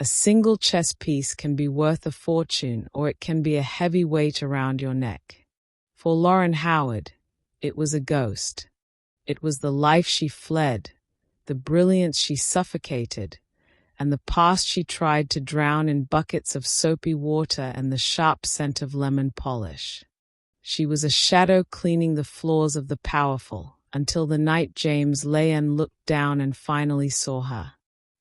A single chess piece can be worth a fortune, or it can be a heavy weight around your neck. For Lauren Howard, it was a ghost. It was the life she fled, the brilliance she suffocated, and the past she tried to drown in buckets of soapy water and the sharp scent of lemon polish. She was a shadow cleaning the floors of the powerful, until the night James Leon looked down and finally saw her.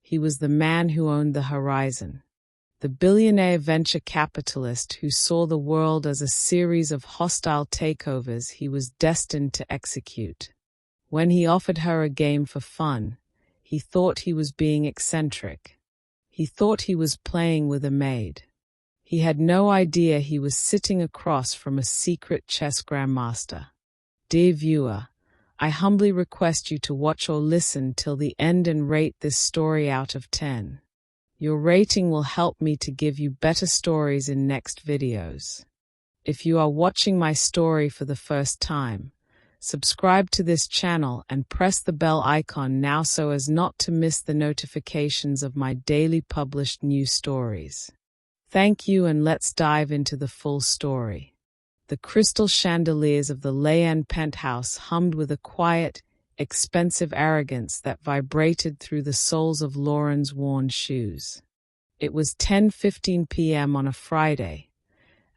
He was the man who owned the horizon, the billionaire venture capitalist who saw the world as a series of hostile takeovers he was destined to execute. When he offered her a game for fun, he thought he was being eccentric. He thought he was playing with a maid. He had no idea he was sitting across from a secret chess grandmaster. Dear viewer, I humbly request you to watch or listen till the end and rate this story out of 10. Your rating will help me to give you better stories in next videos. If you are watching my story for the first time, subscribe to this channel and press the bell icon now so as not to miss the notifications of my daily published new stories. Thank you, and let's dive into the full story. The crystal chandeliers of the Leyen penthouse hummed with a quiet, expensive arrogance that vibrated through the soles of Lauren's worn shoes. It was 10:15 p.m. on a Friday,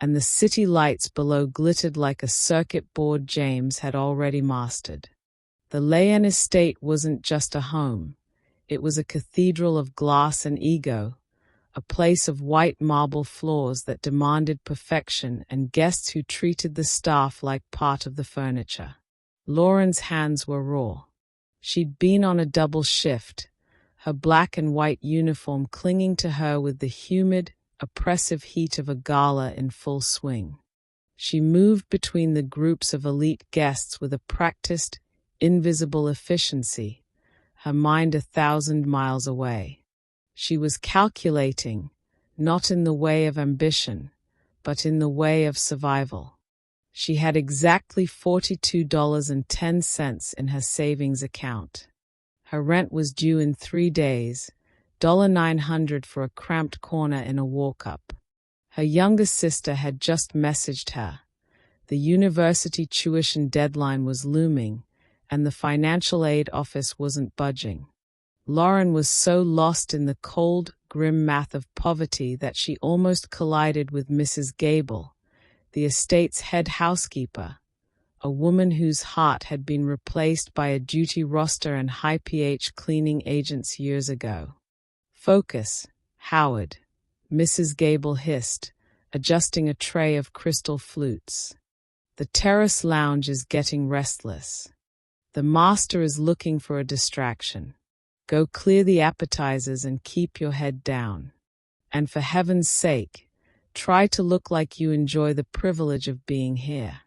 and the city lights below glittered like a circuit board James had already mastered. The Leyen estate wasn't just a home. It was a cathedral of glass and ego, a place of white marble floors that demanded perfection and guests who treated the staff like part of the furniture. Lauren's hands were raw. She'd been on a double shift, her black and white uniform clinging to her with the humid, oppressive heat of a gala in full swing. She moved between the groups of elite guests with a practiced, invisible efficiency, her mind 1,000 miles away. She was calculating, not in the way of ambition, but in the way of survival. She had exactly $42.10 in her savings account. Her rent was due in 3 days, $900 for a cramped corner in a walk-up. Her younger sister had just messaged her. The university tuition deadline was looming, and the financial aid office wasn't budging. Lauren was so lost in the cold, grim math of poverty that she almost collided with Mrs. Gable, the estate's head housekeeper, a woman whose heart had been replaced by a duty roster and high-pH cleaning agents years ago. "Focus, Howard," Mrs. Gable hissed, adjusting a tray of crystal flutes. "The terrace lounge is getting restless. The master is looking for a distraction. Go clear the appetizers and keep your head down. And for heaven's sake, try to look like you enjoy the privilege of being here."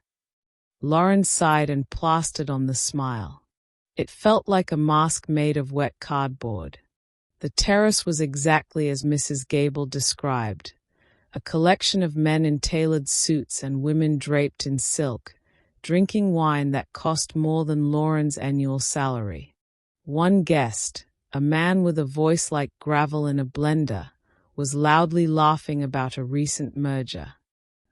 Lauren sighed and plastered on the smile. It felt like a mask made of wet cardboard. The terrace was exactly as Mrs. Gable described, a collection of men in tailored suits and women draped in silk, drinking wine that cost more than Lauren's annual salary. One guest, a man with a voice like gravel in a blender, was loudly laughing about a recent merger.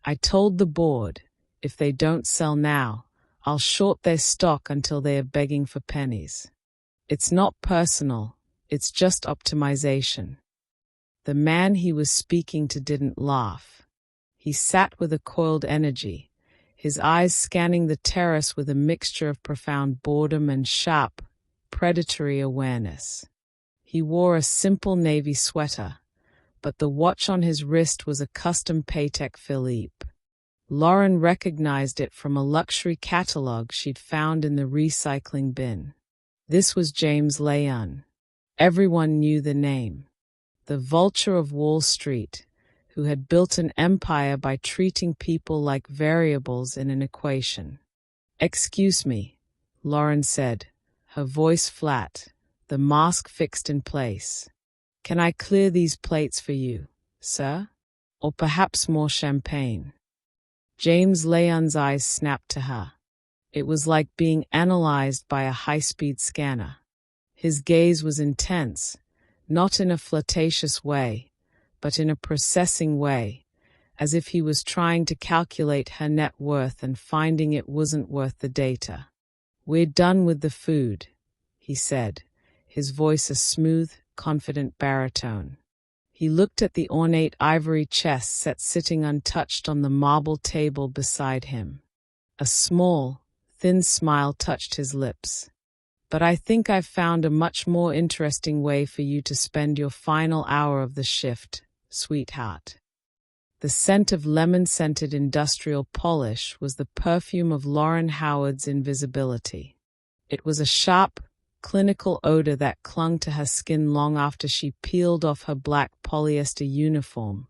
"I told the board, if they don't sell now, I'll short their stock until they are begging for pennies. It's not personal, it's just optimization." The man he was speaking to didn't laugh. He sat with a coiled energy, his eyes scanning the terrace with a mixture of profound boredom and sharp, predatory awareness. He wore a simple navy sweater, but the watch on his wrist was a custom Patek Philippe. Lauren recognized it from a luxury catalog she'd found in the recycling bin. This was James Leon. Everyone knew the name. The vulture of Wall Street, who had built an empire by treating people like variables in an equation. "Excuse me," Lauren said, her voice flat, the mask fixed in place. "Can I clear these plates for you, sir? Or perhaps more champagne?" James Leon's eyes snapped to her. It was like being analyzed by a high-speed scanner. His gaze was intense, not in a flirtatious way, but in a processing way, as if he was trying to calculate her net worth and finding it wasn't worth the data. "We're done with the food," he said, his voice a smooth, confident baritone. He looked at the ornate ivory chess set sitting untouched on the marble table beside him. A small, thin smile touched his lips. "But I think I've found a much more interesting way for you to spend your final hour of the shift, sweetheart." The scent of lemon-scented industrial polish was the perfume of Lauren Howard's invisibility. It was a sharp, clinical odor that clung to her skin long after she peeled off her black polyester uniform,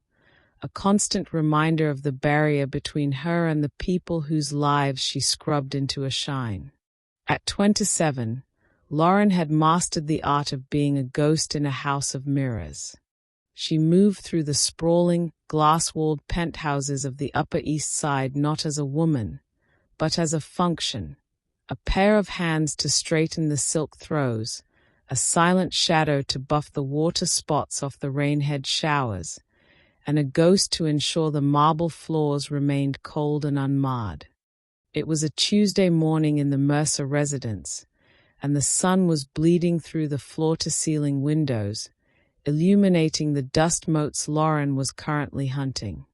a constant reminder of the barrier between her and the people whose lives she scrubbed into a shine. At 27, Lauren had mastered the art of being a ghost in a house of mirrors. She moved through the sprawling, glass-walled penthouses of the Upper East Side not as a woman, but as a function, a pair of hands to straighten the silk throws, a silent shadow to buff the water spots off the rainhead showers, and a ghost to ensure the marble floors remained cold and unmarred. It was a Tuesday morning in the Mercer residence, and the sun was bleeding through the floor-to-ceiling windows, illuminating the dust motes Lauren was currently hunting.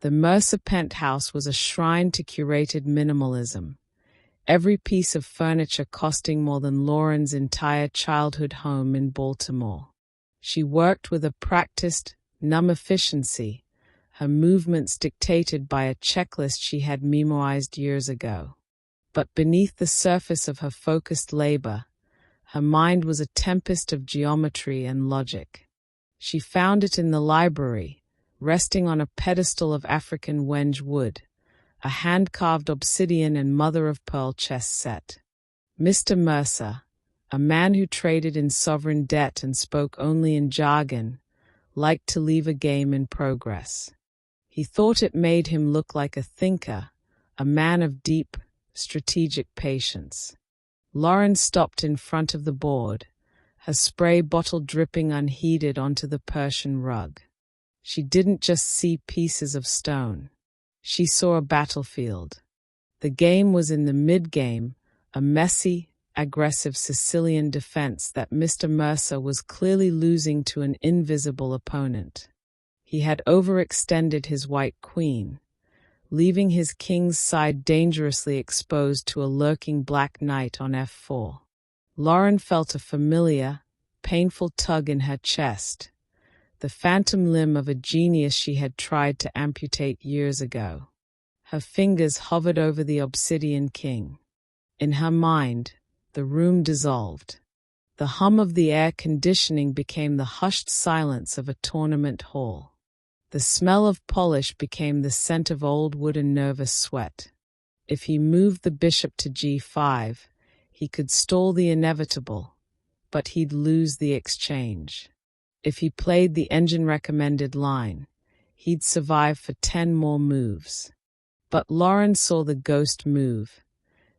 The Mercer penthouse was a shrine to curated minimalism, every piece of furniture costing more than Lauren's entire childhood home in Baltimore. She worked with a practiced, numb efficiency, her movements dictated by a checklist she had memorized years ago. But beneath the surface of her focused labor, her mind was a tempest of geometry and logic. She found it in the library, resting on a pedestal of African wenge wood, a hand-carved obsidian and mother-of-pearl chess set. Mr. Mercer, a man who traded in sovereign debt and spoke only in jargon, liked to leave a game in progress. He thought it made him look like a thinker, a man of deep, strategic patience. Lauren stopped in front of the board, her spray bottle dripping unheeded onto the Persian rug. She didn't just see pieces of stone. She saw a battlefield. The game was in the mid-game, a messy, aggressive Sicilian defense that Mr. Mercer was clearly losing to an invisible opponent. He had overextended his white queen, leaving his king's side dangerously exposed to a lurking black knight on f4. Lauren felt a familiar, painful tug in her chest, the phantom limb of a genius she had tried to amputate years ago. Her fingers hovered over the obsidian king. In her mind, the room dissolved. The hum of the air conditioning became the hushed silence of a tournament hall. The smell of polish became the scent of old wood and nervous sweat. If he moved the bishop to g5, he could stall the inevitable, but he'd lose the exchange. If he played the engine-recommended line, he'd survive for 10 more moves. But Lauren saw the ghost move,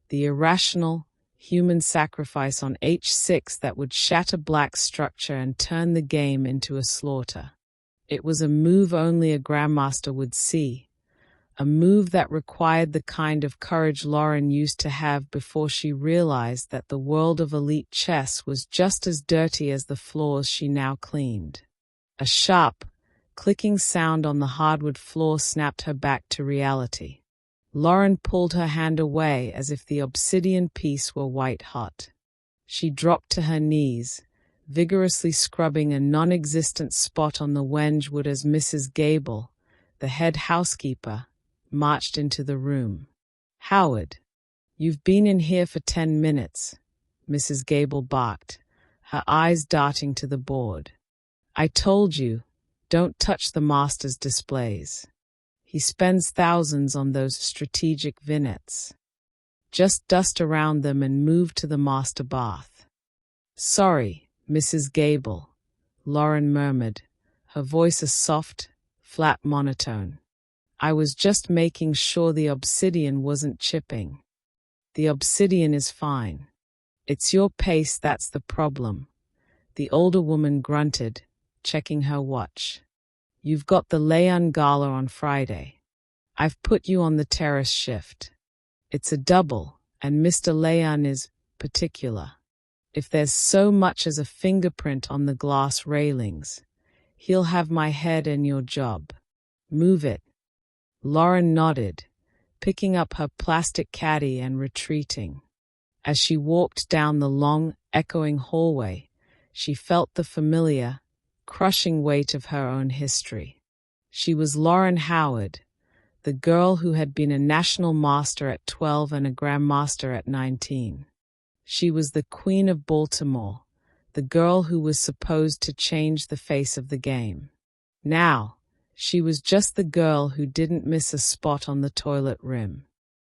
the irrational, human sacrifice on h6 that would shatter black's structure and turn the game into a slaughter. It was a move only a Grandmaster would see, a move that required the kind of courage Lauren used to have before she realized that the world of elite chess was just as dirty as the floors she now cleaned. A sharp, clicking sound on the hardwood floor snapped her back to reality. Lauren pulled her hand away as if the obsidian piece were white-hot. She dropped to her knees, vigorously scrubbing a non-existent spot on the wenge wood as Mrs. Gable, the head housekeeper, marched into the room. "Howard, you've been in here for 10 minutes, Mrs. Gable barked, her eyes darting to the board. "I told you, don't touch the master's displays. He spends thousands on those strategic vignettes. Just dust around them and move to the master bath." "Sorry, Mrs. Gable," Lauren murmured, her voice a soft, flat monotone. "I was just making sure the obsidian wasn't chipping." "The obsidian is fine. It's your pace that's the problem," the older woman grunted, checking her watch. You've got the Leon Gala on Friday. I've put you on the terrace shift. It's a double, and Mr. Leon is particular. If there's so much as a fingerprint on the glass railings, he'll have my head and your job. Move it." Lauren nodded, picking up her plastic caddy and retreating. As she walked down the long, echoing hallway, she felt the familiar, crushing weight of her own history. She was Lauren Howard, the girl who had been a national master at 12 and a grandmaster at 19. She was the Queen of Baltimore, the girl who was supposed to change the face of the game. Now, she was just the girl who didn't miss a spot on the toilet rim.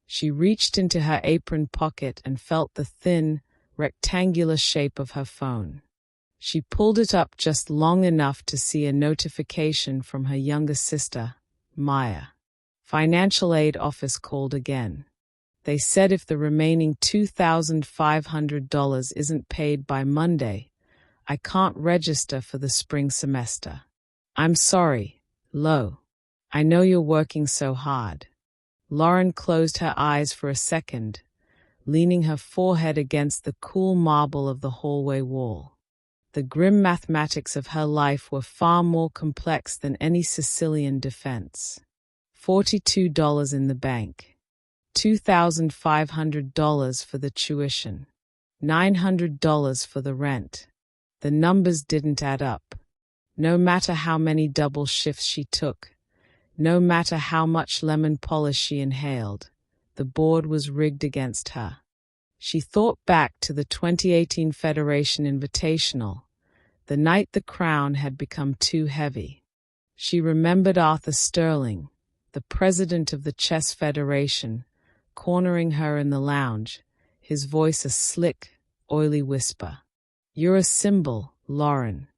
She reached into her apron pocket and felt the thin, rectangular shape of her phone. She pulled it up just long enough to see a notification from her younger sister, Maya. Financial aid office called again. They said if the remaining $2,500 isn't paid by Monday, I can't register for the spring semester. I'm sorry, Lo. I know you're working so hard. Lauren closed her eyes for a second, leaning her forehead against the cool marble of the hallway wall. The grim mathematics of her life were far more complex than any Sicilian defense. $42 in the bank. $2,500 for the tuition. $900 for the rent. The numbers didn't add up. No matter how many double shifts she took, no matter how much lemon polish she inhaled, the board was rigged against her. She thought back to the 2018 Federation Invitational, the night the crown had become too heavy. She remembered Arthur Sterling, the president of the Chess Federation, cornering her in the lounge, his voice a slick, oily whisper. "You're a symbol, Lauren.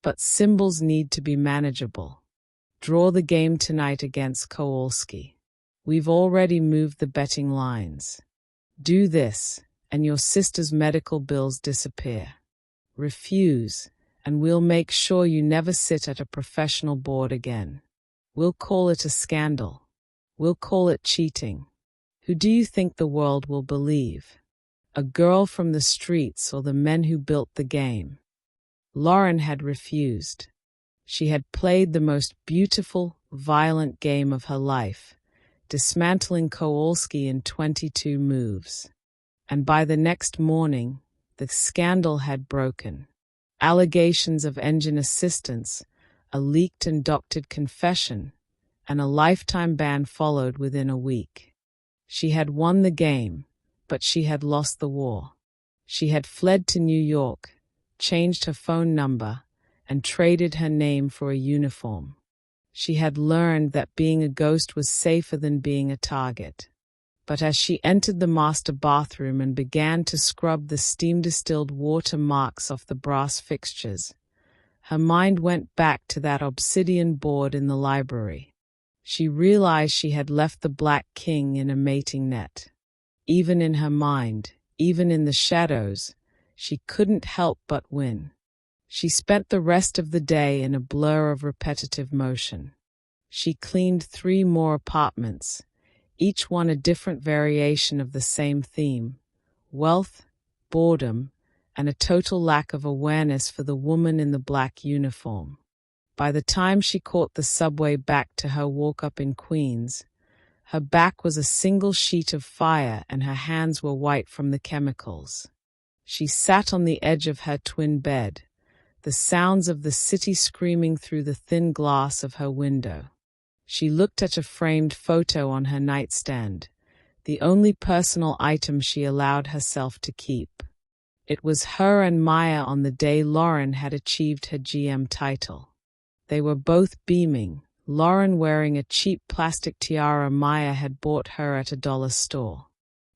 But symbols need to be manageable. Draw the game tonight against Kowalski. We've already moved the betting lines. Do this, and your sister's medical bills disappear. Refuse, and we'll make sure you never sit at a professional board again. We'll call it a scandal. We'll call it cheating. Who do you think the world will believe? A girl from the streets or the men who built the game?" Lauren had refused. She had played the most beautiful, violent game of her life, dismantling Kowalski in 22 moves. And by the next morning, the scandal had broken. Allegations of engine assistance, a leaked and doctored confession, and a lifetime ban followed within a week. She had won the game, but she had lost the war. She had fled to New York, changed her phone number, and traded her name for a uniform. She had learned that being a ghost was safer than being a target. But as she entered the master bathroom and began to scrub the steam-distilled water marks off the brass fixtures, her mind went back to that obsidian board in the library. She realized she had left the Black King in a mating net. Even in her mind, even in the shadows, she couldn't help but win. She spent the rest of the day in a blur of repetitive motion. She cleaned 3 more apartments, each one a different variation of the same theme: wealth, boredom, and a total lack of awareness for the woman in the black uniform. By the time she caught the subway back to her walk-up in Queens, her back was a single sheet of fire and her hands were white from the chemicals. She sat on the edge of her twin bed, the sounds of the city screaming through the thin glass of her window. She looked at a framed photo on her nightstand, the only personal item she allowed herself to keep. It was her and Maya on the day Lauren had achieved her GM title. They were both beaming, Lauren wearing a cheap plastic tiara Maya had bought her at a dollar store.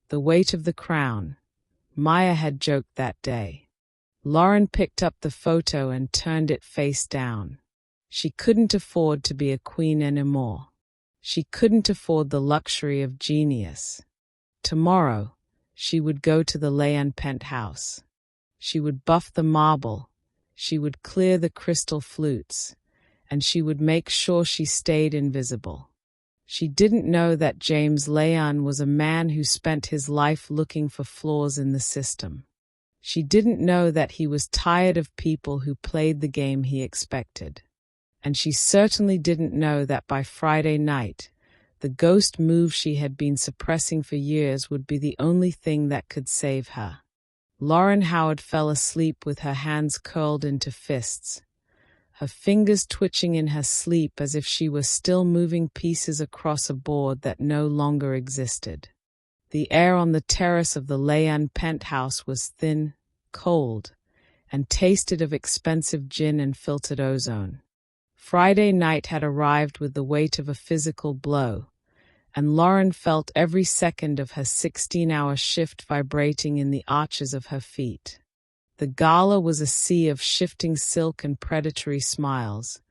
The weight of the crown, Maya had joked that day. Lauren picked up the photo and turned it face down. She couldn't afford to be a queen anymore. She couldn't afford the luxury of genius. Tomorrow, she would go to the Leon penthouse. She would buff the marble. She would clear the crystal flutes. and she would make sure she stayed invisible. She didn't know that James Leon was a man who spent his life looking for flaws in the system. She didn't know that he was tired of people who played the game he expected. And she certainly didn't know that by Friday night, the ghost move she had been suppressing for years would be the only thing that could save her. Lauren Howard fell asleep with her hands curled into fists, her fingers twitching in her sleep as if she were still moving pieces across a board that no longer existed. The air on the terrace of the Leon penthouse was thin, cold, and tasted of expensive gin and filtered ozone. Friday night had arrived with the weight of a physical blow, and Lauren felt every second of her 16-hour shift vibrating in the arches of her feet. The gala was a sea of shifting silk and predatory smiles,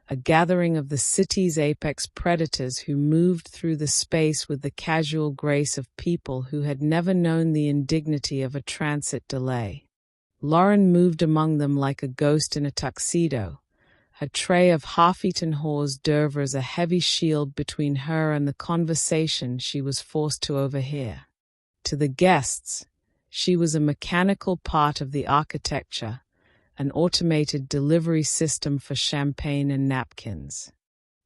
a gathering of the city's apex predators who moved through the space with the casual grace of people who had never known the indignity of a transit delay. Lauren moved among them like a ghost in a tuxedo, her tray of half-eaten hors d'oeuvres a heavy shield between her and the conversation she was forced to overhear. To the guests, she was a mechanical part of the architecture, an automated delivery system for champagne and napkins.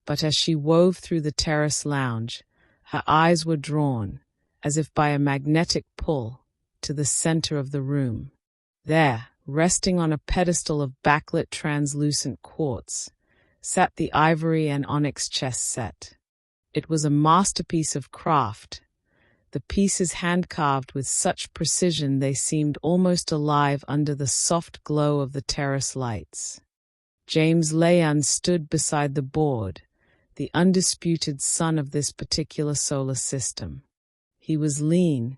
But as she wove through the terrace lounge, her eyes were drawn, as if by a magnetic pull, to the center of the room. There, resting on a pedestal of backlit translucent quartz, sat the ivory and onyx chess set. It was a masterpiece of craft, the pieces hand-carved with such precision they seemed almost alive under the soft glow of the terrace lights. James Leon stood beside the board, the undisputed son of this particular solar system. He was lean,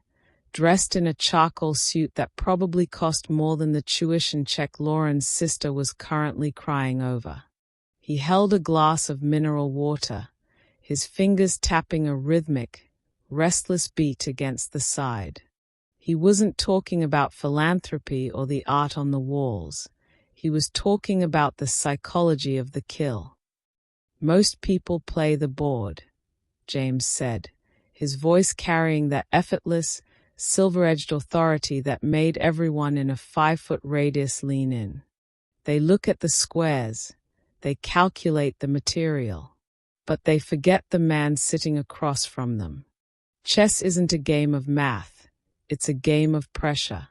dressed in a charcoal suit that probably cost more than the tuition check Lauren's sister was currently crying over. He held a glass of mineral water, his fingers tapping a rhythmic, restless beat against the side. He wasn't talking about philanthropy or the art on the walls. He was talking about the psychology of the kill. Most people play the board, James said, his voice carrying that effortless, silver-edged authority that made everyone in a 5-foot radius lean in. They look at the squares, they calculate the material, but they forget the man sitting across from them. Chess isn't a game of math, it's a game of pressure.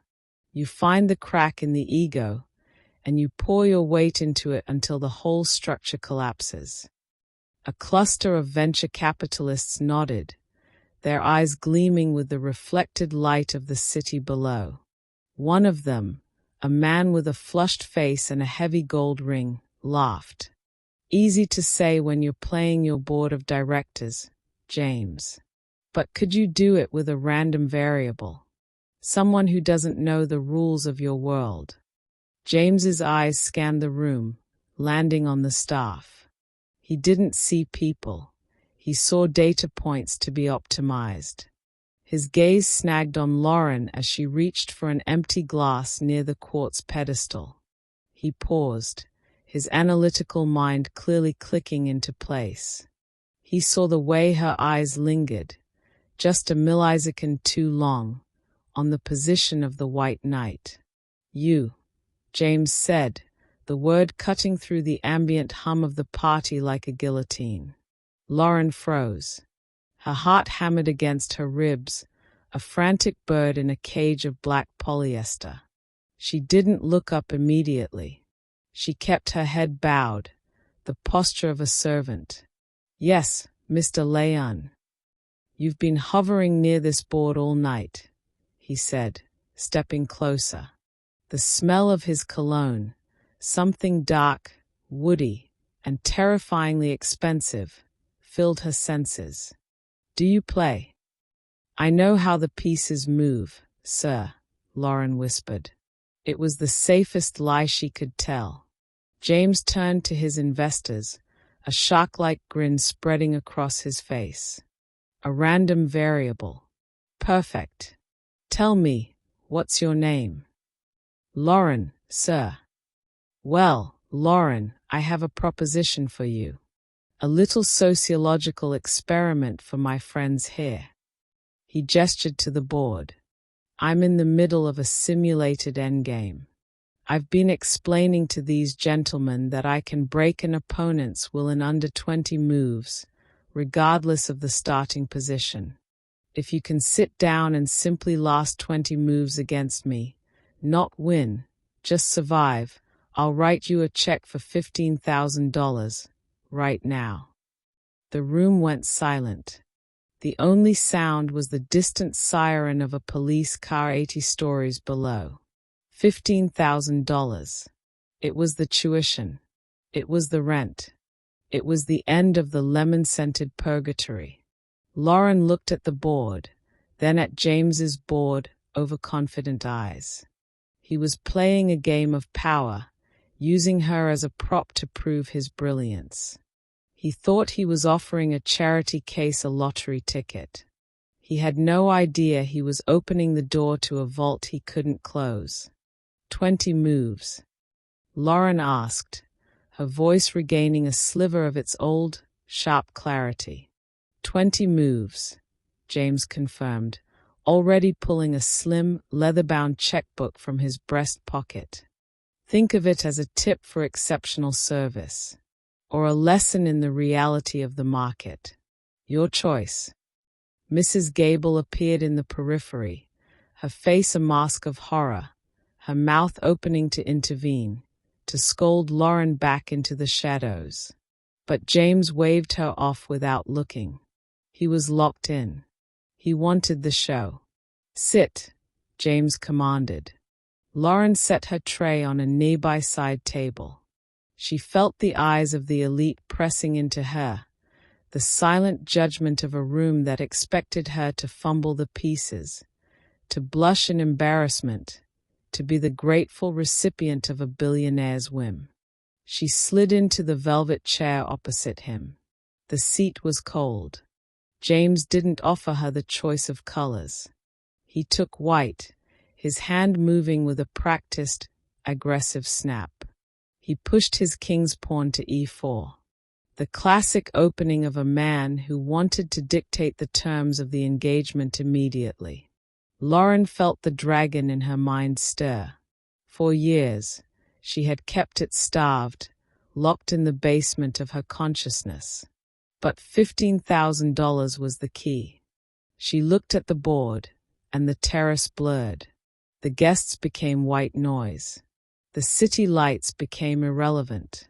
You find the crack in the ego, and you pour your weight into it until the whole structure collapses. A cluster of venture capitalists nodded, their eyes gleaming with the reflected light of the city below. One of them, a man with a flushed face and a heavy gold ring, laughed. Easy to say when you're playing your board of directors, James. But could you do it with a random variable? Someone who doesn't know the rules of your world. James's eyes scanned the room, landing on the staff. He didn't see people. He saw data points to be optimized. His gaze snagged on Lauren as she reached for an empty glass near the quartz pedestal. He paused, his analytical mind clearly clicking into place. He saw the way her eyes lingered, just a millisecond too long, on the position of the white knight. You, James said, the word cutting through the ambient hum of the party like a guillotine. Lauren froze. Her heart hammered against her ribs, a frantic bird in a cage of black polyester. She didn't look up immediately. She kept her head bowed, the posture of a servant. Yes, Mr. Leon. You've been hovering near this board all night, he said, stepping closer. The smell of his cologne, something dark, woody, and terrifyingly expensive, filled her senses. Do you play? I know how the pieces move, sir, Lauren whispered. It was the safest lie she could tell. James turned to his investors, a shark-like grin spreading across his face. A random variable. Perfect. Tell me, what's your name? Lauren, sir. Well, Lauren, I have a proposition for you. A little sociological experiment for my friends here. He gestured to the board. I'm in the middle of a simulated endgame. I've been explaining to these gentlemen that I can break an opponent's will in under 20 moves, regardless of the starting position. If you can sit down and simply last 20 moves against me, not win, just survive, I'll write you a check for $15,000, right now. The room went silent. The only sound was the distant siren of a police car 80 stories below. $15,000. It was the tuition. It was the rent. It was the end of the lemon-scented purgatory. Lauren looked at the board, then at James's bored, overconfident eyes. He was playing a game of power, using her as a prop to prove his brilliance. He thought he was offering a charity case a lottery ticket. He had no idea he was opening the door to a vault he couldn't close. 20 moves? Lauren asked, her voice regaining a sliver of its old, sharp clarity. 20 moves, James confirmed, already pulling a slim, leather-bound checkbook from his breast pocket. Think of it as a tip for exceptional service, or a lesson in the reality of the market. Your choice. Mrs. Gable appeared in the periphery, her face a mask of horror, her mouth opening to intervene, to scold Lauren back into the shadows. But James waved her off without looking. He was locked in. He wanted the show. Sit, James commanded. Lauren set her tray on a nearby-side table. She felt the eyes of the elite pressing into her, the silent judgment of a room that expected her to fumble the pieces, to blush in embarrassment, to be the grateful recipient of a billionaire's whim. She slid into the velvet chair opposite him. The seat was cold. James didn't offer her the choice of colors. He took white, his hand moving with a practiced, aggressive snap. He pushed his king's pawn to e4. The classic opening of a man who wanted to dictate the terms of the engagement immediately. Lauren felt the dragon in her mind stir. For years, she had kept it starved, locked in the basement of her consciousness. But $15,000 was the key. She looked at the board, and the terrace blurred. The guests became white noise. The city lights became irrelevant.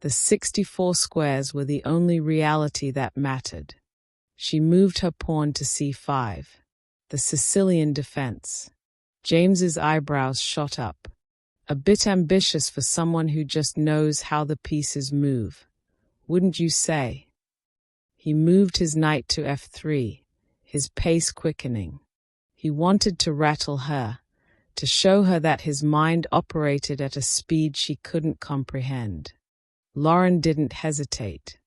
The 64 squares were the only reality that mattered. She moved her pawn to c5. The Sicilian defense. James's eyebrows shot up. A bit ambitious for someone who just knows how the pieces move, wouldn't you say? He moved his knight to f3, his pace quickening. He wanted to rattle her, to show her that his mind operated at a speed she couldn't comprehend. Lauren didn't hesitate.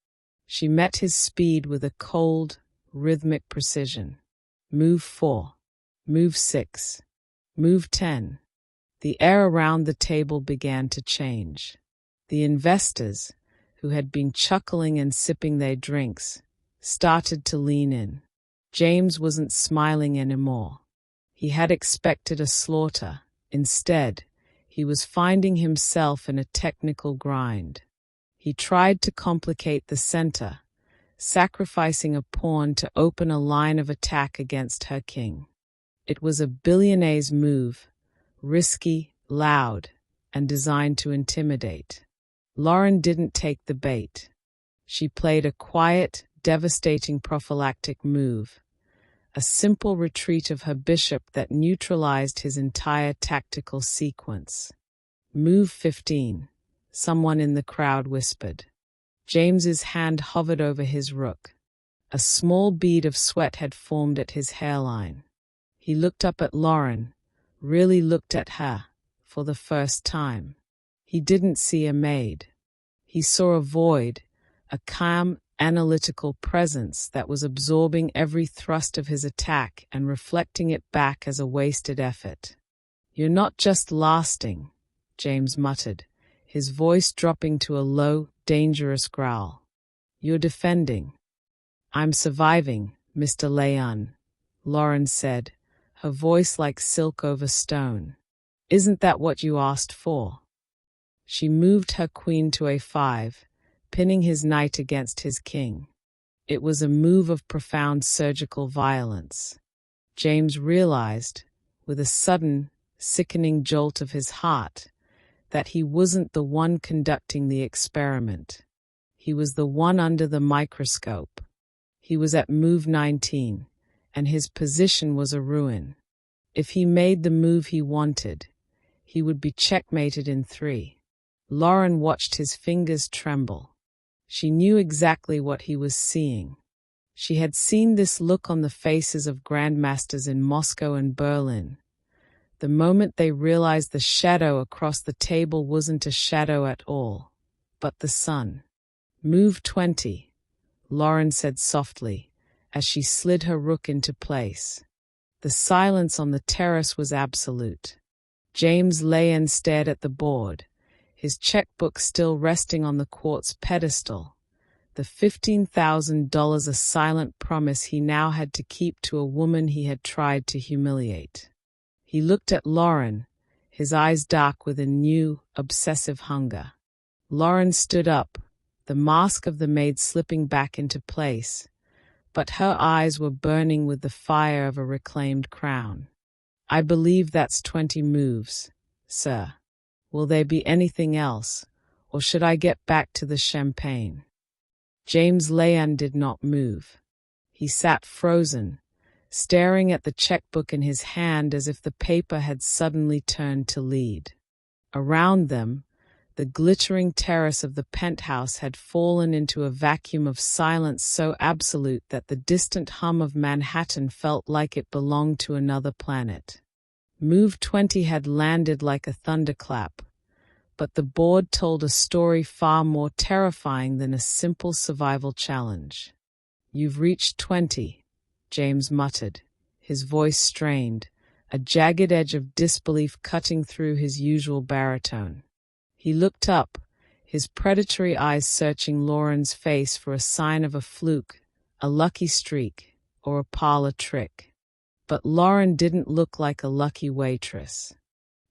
She met his speed with a cold, rhythmic precision. Move 4. Move 6. Move 10. The air around the table began to change. The investors, who had been chuckling and sipping their drinks, started to lean in. James wasn't smiling anymore. He had expected a slaughter. Instead, he was finding himself in a technical grind. He tried to complicate the center, sacrificing a pawn to open a line of attack against her king. It was a billionaire's move, risky, loud, and designed to intimidate. Lauren didn't take the bait. She played a quiet, devastating prophylactic move, a simple retreat of her bishop that neutralized his entire tactical sequence. Move 15, someone in the crowd whispered. James's hand hovered over his rook. A small bead of sweat had formed at his hairline. He looked up at Lauren, really looked at her, for the first time. He didn't see a maid. He saw a void, a calm, analytical presence that was absorbing every thrust of his attack and reflecting it back as a wasted effort. "You're not just lasting," James muttered. his voice dropping to a low, dangerous growl. "You're defending." "I'm surviving, Mr. Leon," Lauren said, her voice like silk over stone. "Isn't that what you asked for?" She moved her queen to a5, pinning his knight against his king. It was a move of profound surgical violence. James realized, with a sudden, sickening jolt of his heart, that he wasn't the one conducting the experiment. He was the one under the microscope. He was at move 19, and his position was a ruin. If he made the move he wanted, he would be checkmated in 3. Lauren watched his fingers tremble. She knew exactly what he was seeing. She had seen this look on the faces of grandmasters in Moscow and Berlin. The moment they realized the shadow across the table wasn't a shadow at all, but the sun. "Move 20, Lauren said softly, as she slid her rook into place. The silence on the terrace was absolute. James Leon stared at the board, his checkbook still resting on the quartz pedestal. The $15,000 a silent promise he now had to keep to a woman he had tried to humiliate. He looked at Lauren, his eyes dark with a new, obsessive hunger. Lauren stood up, the mask of the maid slipping back into place, but her eyes were burning with the fire of a reclaimed crown. "I believe that's 20 moves, sir. Will there be anything else, or should I get back to the champagne?" James Leon did not move. He sat frozen, staring at the checkbook in his hand as if the paper had suddenly turned to lead. Around them, the glittering terrace of the penthouse had fallen into a vacuum of silence so absolute that the distant hum of Manhattan felt like it belonged to another planet. Move 20 had landed like a thunderclap, but the board told a story far more terrifying than a simple survival challenge. "You've reached 20, James muttered, his voice strained, a jagged edge of disbelief cutting through his usual baritone. He looked up, his predatory eyes searching Lauren's face for a sign of a fluke, a lucky streak, or a parlor trick. But Lauren didn't look like a lucky waitress.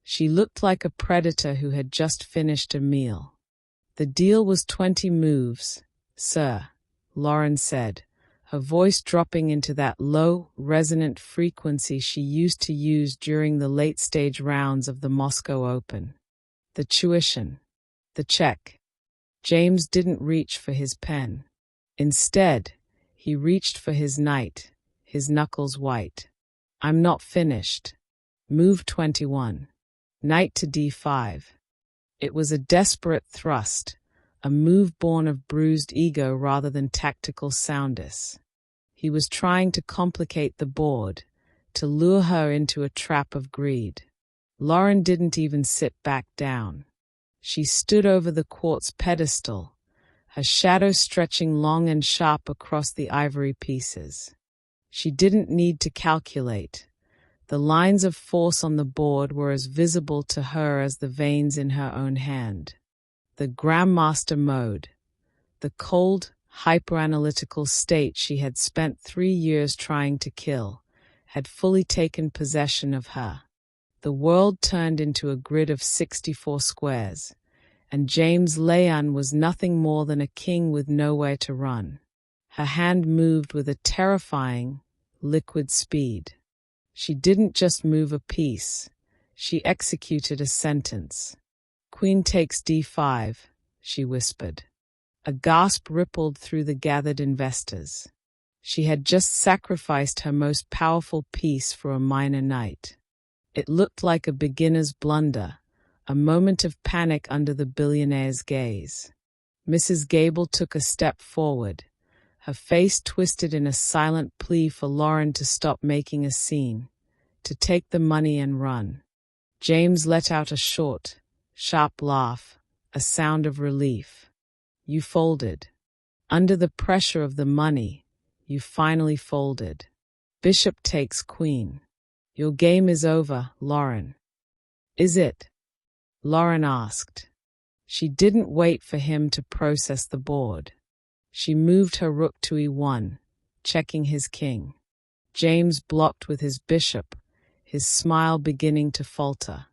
She looked like a predator who had just finished a meal. "The deal was 20 moves, sir," Lauren said, her voice dropping into that low, resonant frequency she used to use during the late-stage rounds of the Moscow Open. "The tuition. The check." James didn't reach for his pen. Instead, he reached for his knight, his knuckles white. "I'm not finished. Move 21. Knight to d5. It was a desperate thrust, a move born of bruised ego rather than tactical soundness. He was trying to complicate the board, to lure her into a trap of greed. Lauren didn't even sit back down. She stood over the quartz pedestal, her shadow stretching long and sharp across the ivory pieces. She didn't need to calculate. The lines of force on the board were as visible to her as the veins in her own hand. The Grandmaster mode, the cold, hyperanalytical state she had spent 3 years trying to kill, had fully taken possession of her. The world turned into a grid of 64 squares, and James Leon was nothing more than a king with nowhere to run. Her hand moved with a terrifying, liquid speed. She didn't just move a piece, she executed a sentence. "Queen takes d5, she whispered. A gasp rippled through the gathered investors. She had just sacrificed her most powerful piece for a minor knight. It looked like a beginner's blunder, a moment of panic under the billionaire's gaze. Mrs. Gable took a step forward, her face twisted in a silent plea for Lauren to stop making a scene, to take the money and run. James let out a short, sharp laugh, a sound of relief. "You folded. Under the pressure of the money, you finally folded. Bishop takes queen. Your game is over, Lauren." "Is it?" Lauren asked. She didn't wait for him to process the board. She moved her rook to e1, checking his king. James blocked with his bishop, his smile beginning to falter.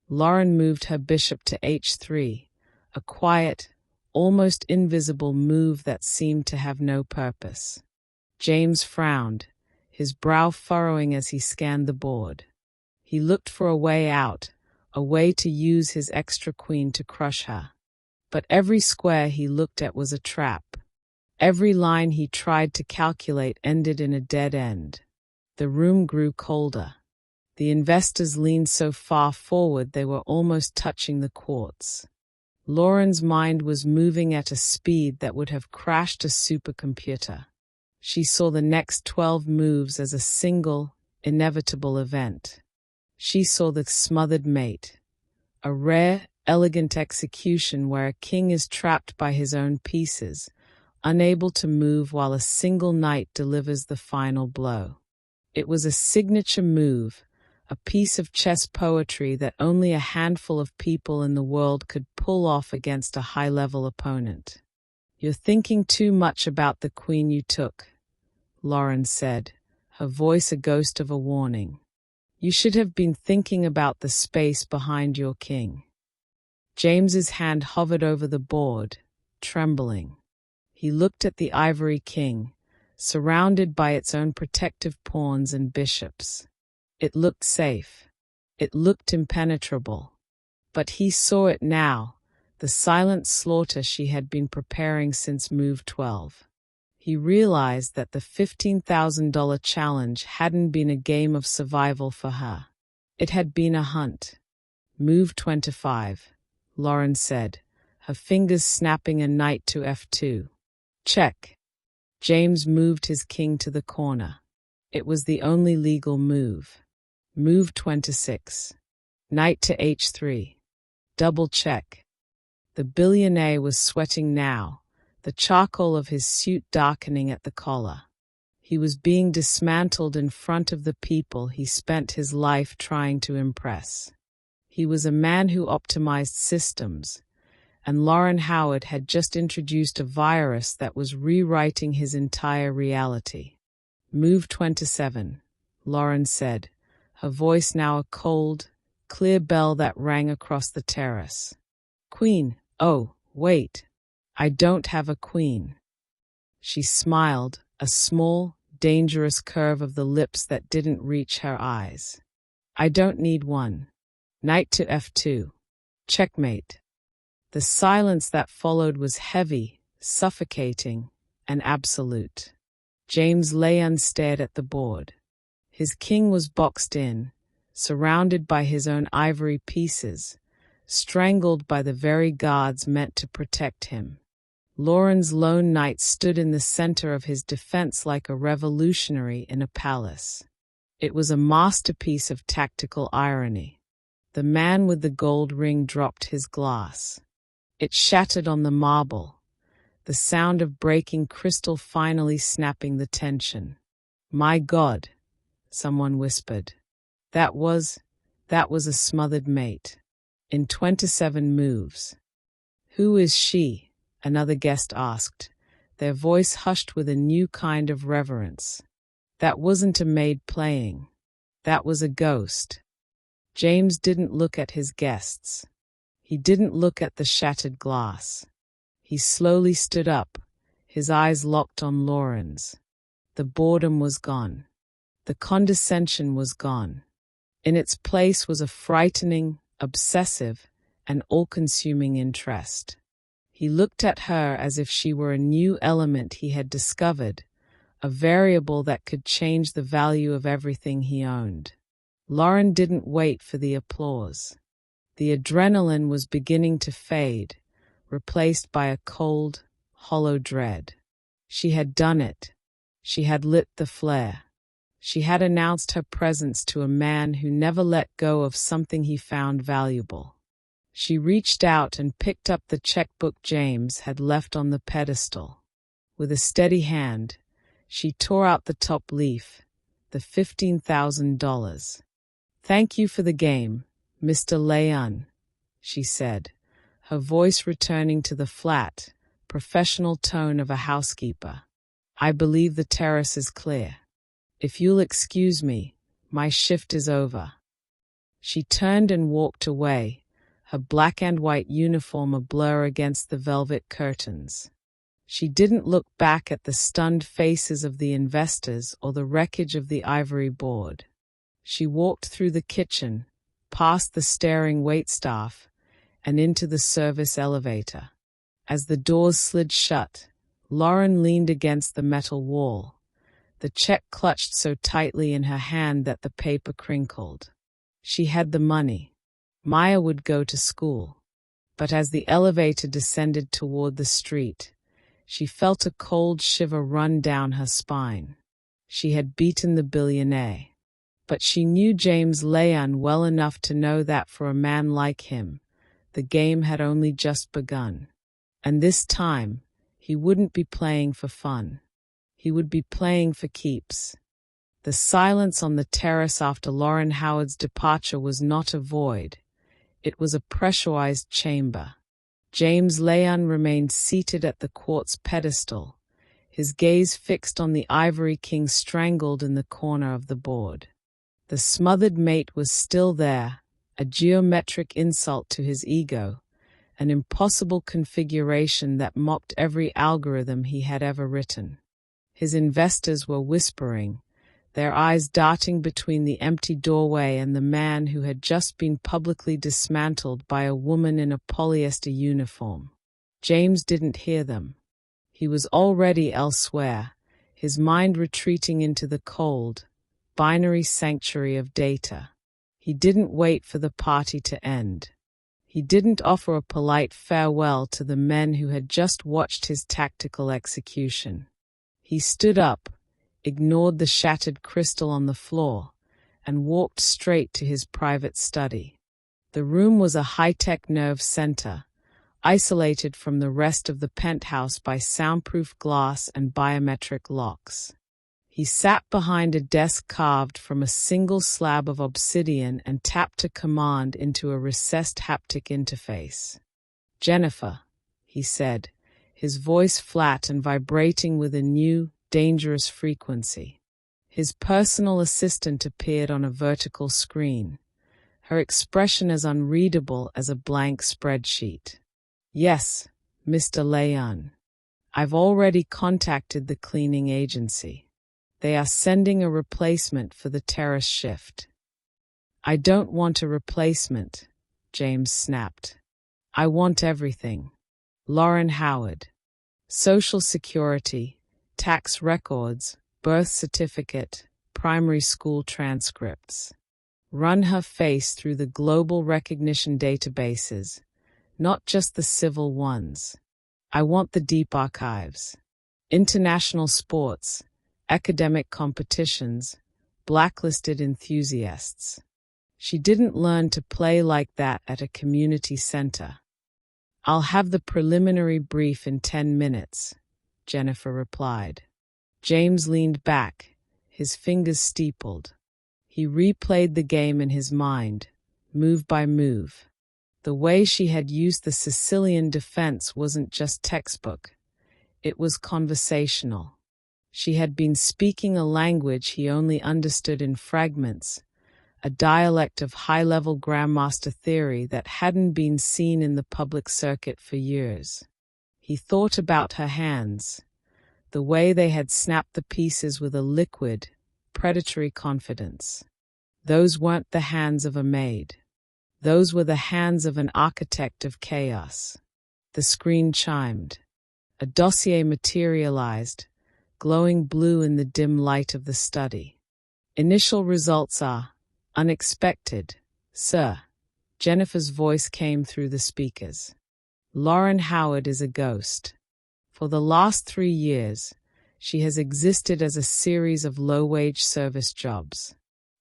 Lauren moved her bishop to h3, a quiet, almost invisible move that seemed to have no purpose. James frowned, his brow furrowing as he scanned the board. He looked for a way out, a way to use his extra queen to crush her. But every square he looked at was a trap. Every line he tried to calculate ended in a dead end. The room grew colder. The investors leaned so far forward they were almost touching the quartz. Lauren's mind was moving at a speed that would have crashed a supercomputer. She saw the next 12 moves as a single, inevitable event. She saw the smothered mate, a rare, elegant execution where a king is trapped by his own pieces, unable to move while a single knight delivers the final blow. It was a signature move, a piece of chess poetry that only a handful of people in the world could pull off against a high-level opponent. "You're thinking too much about the queen you took," Lauren said, her voice a ghost of a warning. "You should have been thinking about the space behind your king." James's hand hovered over the board, trembling. He looked at the ivory king, surrounded by its own protective pawns and bishops. It looked safe. It looked impenetrable. But he saw it now, the silent slaughter she had been preparing since move 12. He realized that the $15,000 challenge hadn't been a game of survival for her. It had been a hunt. "Move 25, Lauren said, her fingers snapping a knight to f2. "Check." James moved his king to the corner. It was the only legal move. "Move 26. Knight to h3. Double check." The billionaire was sweating now, the charcoal of his suit darkening at the collar. He was being dismantled in front of the people he spent his life trying to impress. He was a man who optimized systems, and Lauren Howard had just introduced a virus that was rewriting his entire reality. "Move 27, Lauren said, her voice now a cold, clear bell that rang across the terrace. "Queen, oh, wait. I don't have a queen." She smiled, a small, dangerous curve of the lips that didn't reach her eyes. "I don't need one. Knight to f2. Checkmate." The silence that followed was heavy, suffocating, and absolute. James Leon stared at the board. His king was boxed in, surrounded by his own ivory pieces, strangled by the very guards meant to protect him. Lauren's lone knight stood in the center of his defense like a revolutionary in a palace. It was a masterpiece of tactical irony. The man with the gold ring dropped his glass. It shattered on the marble, the sound of breaking crystal finally snapping the tension. "My God," someone whispered. That was a smothered mate. In 27 moves. "Who is she?" another guest asked, their voice hushed with a new kind of reverence. "That wasn't a maid playing. That was a ghost." James didn't look at his guests. He didn't look at the shattered glass. He slowly stood up, his eyes locked on Lauren's. The boredom was gone. The condescension was gone. In its place was a frightening, obsessive, and all-consuming interest. He looked at her as if she were a new element he had discovered, a variable that could change the value of everything he owned. Lauren didn't wait for the applause. The adrenaline was beginning to fade, replaced by a cold, hollow dread. She had done it. She had lit the flare. She had announced her presence to a man who never let go of something he found valuable. She reached out and picked up the checkbook James had left on the pedestal. With a steady hand, she tore out the top leaf, the $15,000. "Thank you for the game, Mr. Leon," she said, her voice returning to the flat, professional tone of a housekeeper. "I believe the terrace is clear. If you'll excuse me, my shift is over." She turned and walked away, her black and white uniform a blur against the velvet curtains. She didn't look back at the stunned faces of the investors or the wreckage of the ivory board. She walked through the kitchen, past the staring waitstaff, and into the service elevator. As the doors slid shut, Lauren leaned against the metal wall, the check clutched so tightly in her hand that the paper crinkled. She had the money. Maya would go to school. But as the elevator descended toward the street, she felt a cold shiver run down her spine. She had beaten the billionaire. But she knew James Leon well enough to know that for a man like him, the game had only just begun. And this time, he wouldn't be playing for fun. He would be playing for keeps. The silence on the terrace after Lauren Howard's departure was not a void. It was a pressurized chamber. James Leon remained seated at the quartz pedestal, his gaze fixed on the ivory king strangled in the corner of the board. The smothered mate was still there, a geometric insult to his ego, an impossible configuration that mocked every algorithm he had ever written. His investors were whispering, their eyes darting between the empty doorway and the man who had just been publicly dismantled by a woman in a polyester uniform. James didn't hear them. He was already elsewhere, his mind retreating into the cold, binary sanctuary of data. He didn't wait for the party to end. He didn't offer a polite farewell to the men who had just watched his tactical execution. He stood up, ignored the shattered crystal on the floor, and walked straight to his private study. The room was a high-tech nerve center, isolated from the rest of the penthouse by soundproof glass and biometric locks. He sat behind a desk carved from a single slab of obsidian and tapped a command into a recessed haptic interface. "Jennifer," he said, his voice flat and vibrating with a new, dangerous frequency. His personal assistant appeared on a vertical screen, her expression as unreadable as a blank spreadsheet. "Yes, Mr. Leon. I've already contacted the cleaning agency. They are sending a replacement for the terrace shift." "I don't want a replacement," James snapped. "I want everything. Lauren Howard. Social Security, tax records, birth certificate, primary school transcripts. Run her face through the global recognition databases, not just the civil ones. I want the deep archives. International sports, academic competitions, blacklisted enthusiasts. She didn't learn to play like that at a community center." "I'll have the preliminary brief in 10 minutes, Jennifer replied. James leaned back, his fingers steepled. He replayed the game in his mind, move by move. The way she had used the Sicilian defense wasn't just textbook. It was conversational. She had been speaking a language he only understood in fragments, a dialect of high-level Grandmaster theory that hadn't been seen in the public circuit for years. He thought about her hands, the way they had snapped the pieces with a liquid, predatory confidence. Those weren't the hands of a maid. Those were the hands of an architect of chaos. The screen chimed. A dossier materialized, glowing blue in the dim light of the study. "Initial results are unexpected, sir." Jennifer's voice came through the speakers. "Lauren Howard is a ghost. For the last 3 years, she has existed as a series of low-wage service jobs.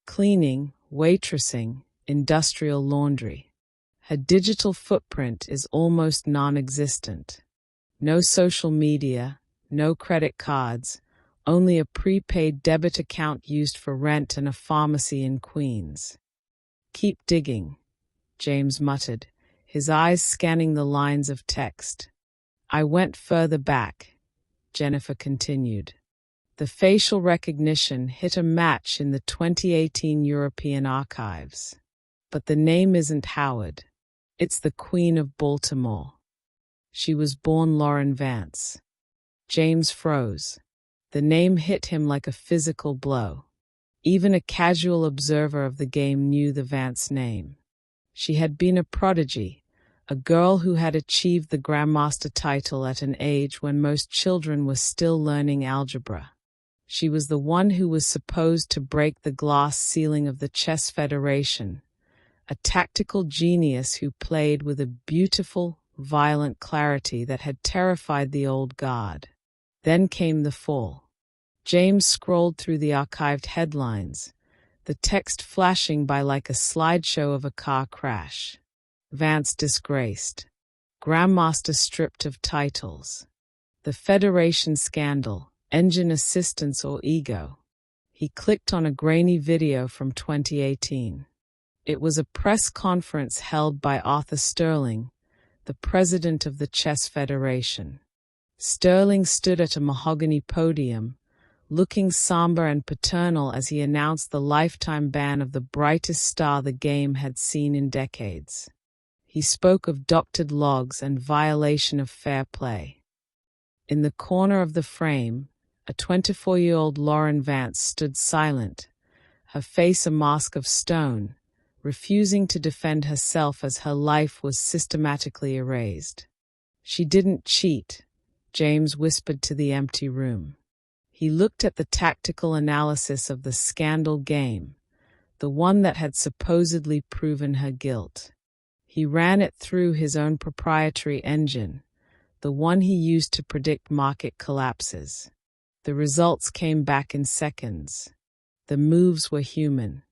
Cleaning, waitressing, industrial laundry. Her digital footprint is almost non-existent. No social media, no credit cards, only a prepaid debit account used for rent and a pharmacy in Queens." "Keep digging," James muttered, his eyes scanning the lines of text. I went further back, Jennifer continued. The facial recognition hit a match in the 2018 European archives. But the name isn't Howard. It's the Queen of Baltimore. She was born Lauren Vance. James froze. The name hit him like a physical blow. Even a casual observer of the game knew the Vance name. She had been a prodigy, a girl who had achieved the Grandmaster title at an age when most children were still learning algebra. She was the one who was supposed to break the glass ceiling of the Chess Federation, a tactical genius who played with a beautiful, violent clarity that had terrified the old guard. Then came the fall. James scrolled through the archived headlines, the text flashing by like a slideshow of a car crash. Vance disgraced. Grandmaster stripped of titles. The Federation scandal, engine assistance or ego. He clicked on a grainy video from 2018. It was a press conference held by Arthur Sterling, the president of the Chess Federation. Sterling stood at a mahogany podium, looking somber and paternal as he announced the lifetime ban of the brightest star the game had seen in decades. He spoke of doctored logs and violation of fair play. In the corner of the frame, a 24-year-old Lauren Vance stood silent, her face a mask of stone, refusing to defend herself as her life was systematically erased. She didn't cheat, James whispered to the empty room. He looked at the tactical analysis of the scandal game, the one that had supposedly proven her guilt. He ran it through his own proprietary engine, the one he used to predict market collapses. The results came back in seconds. The moves were human.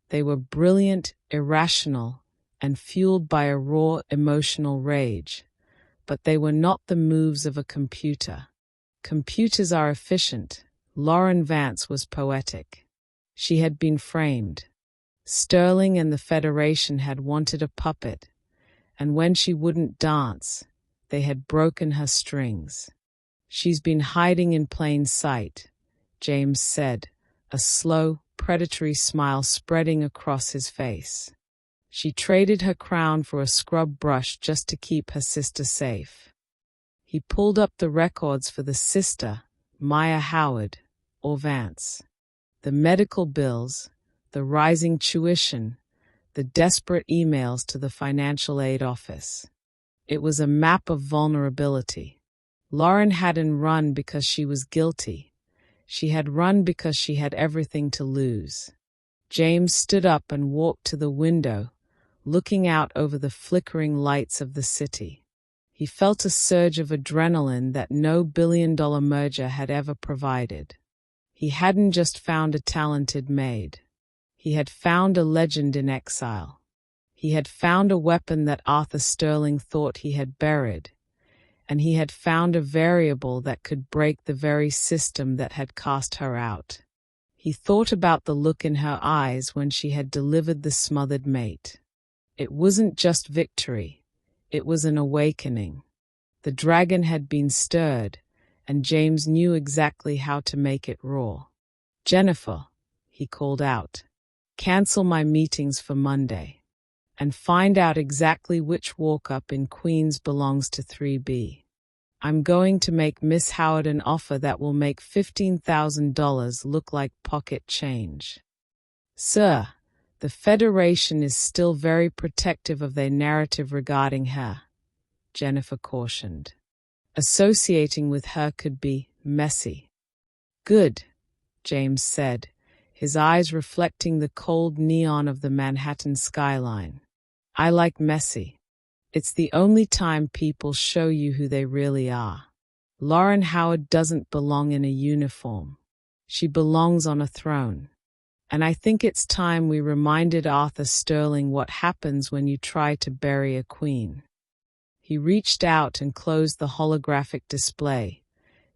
They were brilliant, irrational, and fueled by a raw emotional rage. But they were not the moves of a computer. Computers are efficient. Lauren Vance was poetic. She had been framed. Sterling and the Federation had wanted a puppet, and when she wouldn't dance, they had broken her strings. She's been hiding in plain sight, James said, a slow, predatory smile spreading across his face. She traded her crown for a scrub brush just to keep her sister safe. He pulled up the records for the sister, Maya Howard, or Vance. The medical bills, the rising tuition, the desperate emails to the financial aid office. It was a map of vulnerability. Lauren hadn't run because she was guilty. She had run because she had everything to lose. James stood up and walked to the window, looking out over the flickering lights of the city. He felt a surge of adrenaline that no billion-dollar merger had ever provided. He hadn't just found a talented maid. He had found a legend in exile. He had found a weapon that Arthur Sterling thought he had buried, and he had found a variable that could break the very system that had cast her out. He thought about the look in her eyes when she had delivered the smothered mate. It wasn't just victory, it was an awakening. The dragon had been stirred, and James knew exactly how to make it roar. "Jennifer," he called out, "cancel my meetings for Monday, and find out exactly which walk-up in Queens belongs to 3B. I'm going to make Miss Howard an offer that will make $15,000 look like pocket change." "Sir, the Federation is still very protective of their narrative regarding her," Jennifer cautioned. "Associating with her could be messy." "Good," James said, his eyes reflecting the cold neon of the Manhattan skyline. "I like messy. It's the only time people show you who they really are. Lauren Howard doesn't belong in a uniform. She belongs on a throne. And I think it's time we reminded Arthur Sterling what happens when you try to bury a queen." He reached out and closed the holographic display,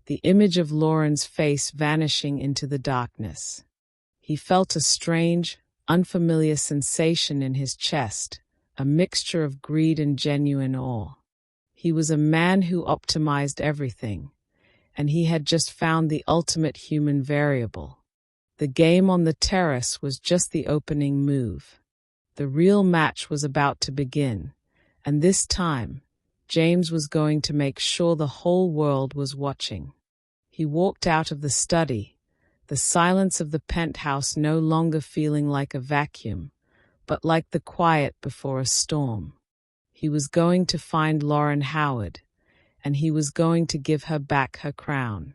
the image of Lauren's face vanishing into the darkness. He felt a strange, unfamiliar sensation in his chest, a mixture of greed and genuine awe. He was a man who optimized everything, and he had just found the ultimate human variable. The game on the terrace was just the opening move. The real match was about to begin, and this time, James was going to make sure the whole world was watching. He walked out of the study, the silence of the penthouse no longer feeling like a vacuum, but like the quiet before a storm. He was going to find Lauren Howard, and he was going to give her back her crown.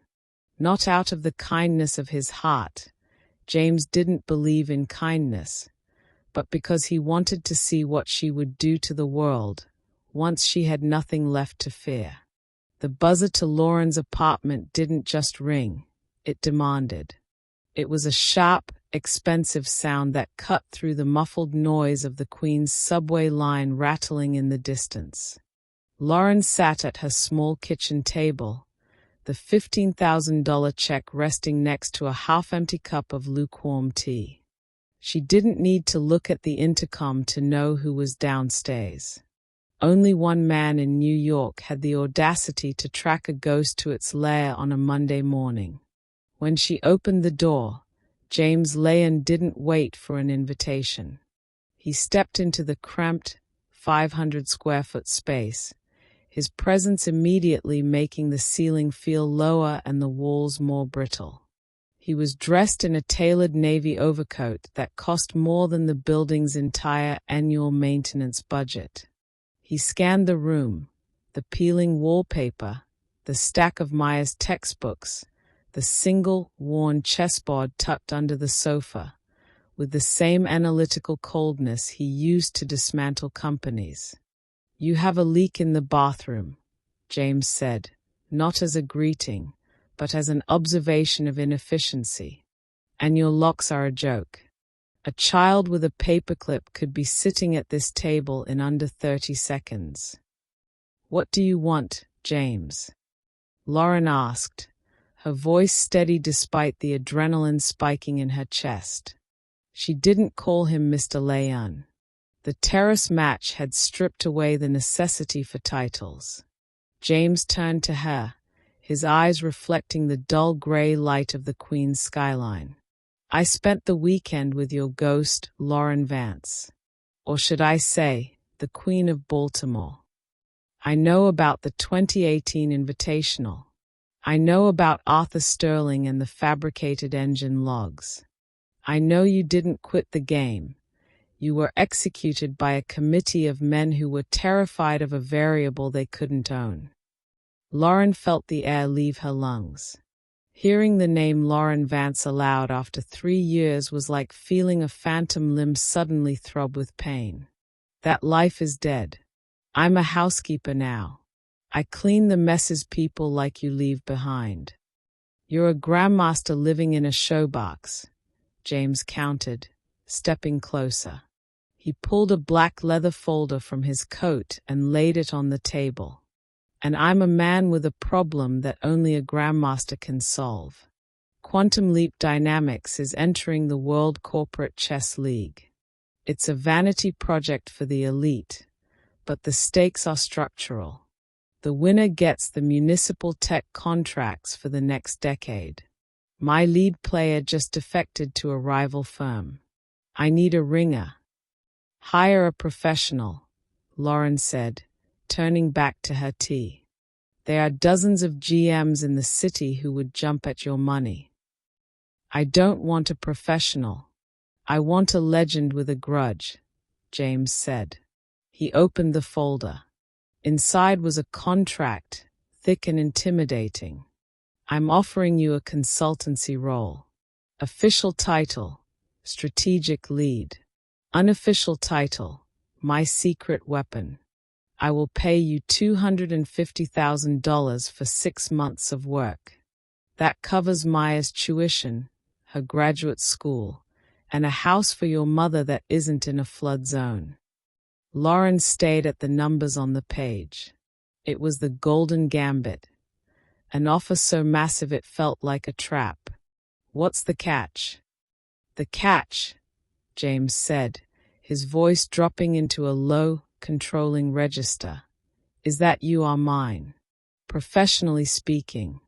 Not out of the kindness of his heart. James didn't believe in kindness, but because he wanted to see what she would do to the world once she had nothing left to fear. The buzzer to Lauren's apartment didn't just ring, it demanded. It was a sharp, expensive sound that cut through the muffled noise of the Queen's subway line rattling in the distance. Lauren sat at her small kitchen table, the $15,000 check resting next to a half-empty cup of lukewarm tea. She didn't need to look at the intercom to know who was downstairs. Only one man in New York had the audacity to track a ghost to its lair on a Monday morning. When she opened the door, James Layan didn't wait for an invitation. He stepped into the cramped, 500-square-foot space, his presence immediately making the ceiling feel lower and the walls more brittle. He was dressed in a tailored navy overcoat that cost more than the building's entire annual maintenance budget. He scanned the room, the peeling wallpaper, the stack of Myers textbooks, the single, worn chessboard tucked under the sofa, with the same analytical coldness he used to dismantle companies. "You have a leak in the bathroom," James said, not as a greeting, but as an observation of inefficiency. "And your locks are a joke. A child with a paperclip could be sitting at this table in under 30 seconds. "What do you want, James?" Lauren asked, her voice steady despite the adrenaline spiking in her chest. She didn't call him Mr. Layan. The terrace match had stripped away the necessity for titles. James turned to her, his eyes reflecting the dull gray light of the Queen's skyline. "I spent the weekend with your ghost, Lauren Vance. Or should I say, the Queen of Baltimore. I know about the 2018 Invitational. I know about Arthur Sterling and the fabricated engine logs. I know you didn't quit the game. You were executed by a committee of men who were terrified of a variable they couldn't own." Lauren felt the air leave her lungs. Hearing the name Lauren Vance aloud after 3 years was like feeling a phantom limb suddenly throb with pain. "That life is dead. I'm a housekeeper now. I clean the messes people like you leave behind. You're a Grandmaster living in a showbox," James countered, stepping closer. He pulled a black leather folder from his coat and laid it on the table. "And I'm a man with a problem that only a Grandmaster can solve. Quantum leap dynamics is entering the World Corporate Chess League. It's a vanity project for the elite, but the stakes are structural. The winner gets the municipal tech contracts for the next decade. My lead player just defected to a rival firm. I need a ringer." "Hire a professional," Lauren said, turning back to her tea. "There are dozens of GMs in the city who would jump at your money." "I don't want a professional. I want a legend with a grudge," James said. He opened the folder. Inside was a contract, thick and intimidating. "I'm offering you a consultancy role. Official title, strategic lead. Unofficial title, my secret weapon. I will pay you $250,000 for 6 months of work. That covers Maya's tuition, her graduate school, and a house for your mother that isn't in a flood zone." Lauren stared at the numbers on the page. It was the golden gambit, an offer so massive it felt like a trap. "What's the catch?" "The catch," James said, his voice dropping into a low, controlling register. Is that you are mine? Professionally speaking.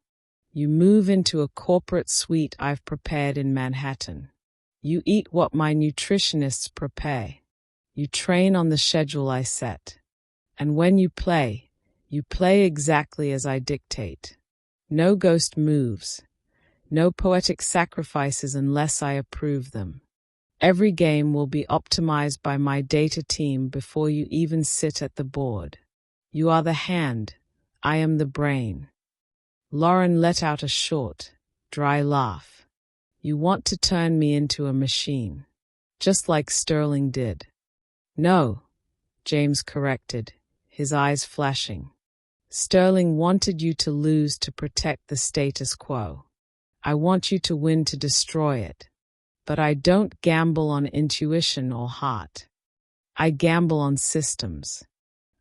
You move into a corporate suite I've prepared in Manhattan. You eat what my nutritionists prepare. You train on the schedule I set. And when you play exactly as I dictate. No ghost moves. No poetic sacrifices unless I approve them. Every game will be optimized by my data team before you even sit at the board. You are the hand. I am the brain. Lauren let out a short, dry laugh. You want to turn me into a machine. Just like Sterling did. No, James corrected, his eyes flashing. Sterling wanted you to lose to protect the status quo. I want you to win to destroy it. But I don't gamble on intuition or heart. I gamble on systems.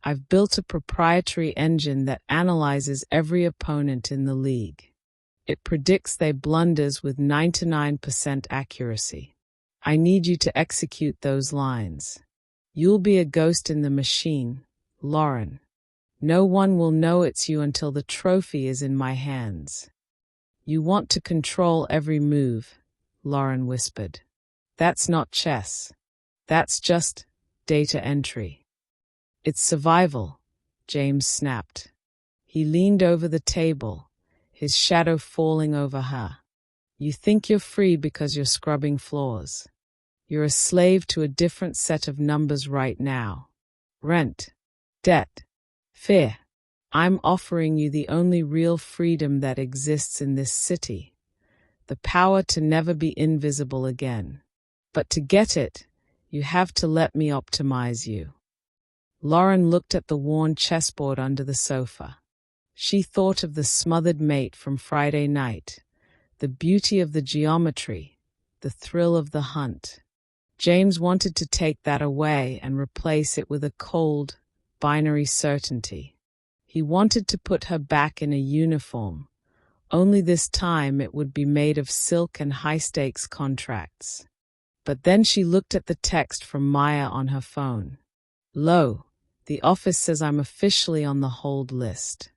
I've built a proprietary engine that analyzes every opponent in the league. It predicts their blunders with 99% accuracy. I need you to execute those lines. You'll be a ghost in the machine, Lauren. No one will know it's you until the trophy is in my hands. You want to control every move, Lauren whispered. That's not chess. That's just data entry. It's survival, James snapped. He leaned over the table, his shadow falling over her. You think you're free because you're scrubbing floors. You're a slave to a different set of numbers right now. Rent, debt, fear. I'm offering you the only real freedom that exists in this city. The power to never be invisible again. But to get it, you have to let me optimize you. Lauren looked at the worn chessboard under the sofa. She thought of the smothered mate from Friday night, the beauty of the geometry, the thrill of the hunt. James wanted to take that away and replace it with a cold, binary certainty. He wanted to put her back in a uniform, only this time it would be made of silk and high-stakes contracts. But then she looked at the text from Maya on her phone. Lo, the office says I'm officially on the hold list.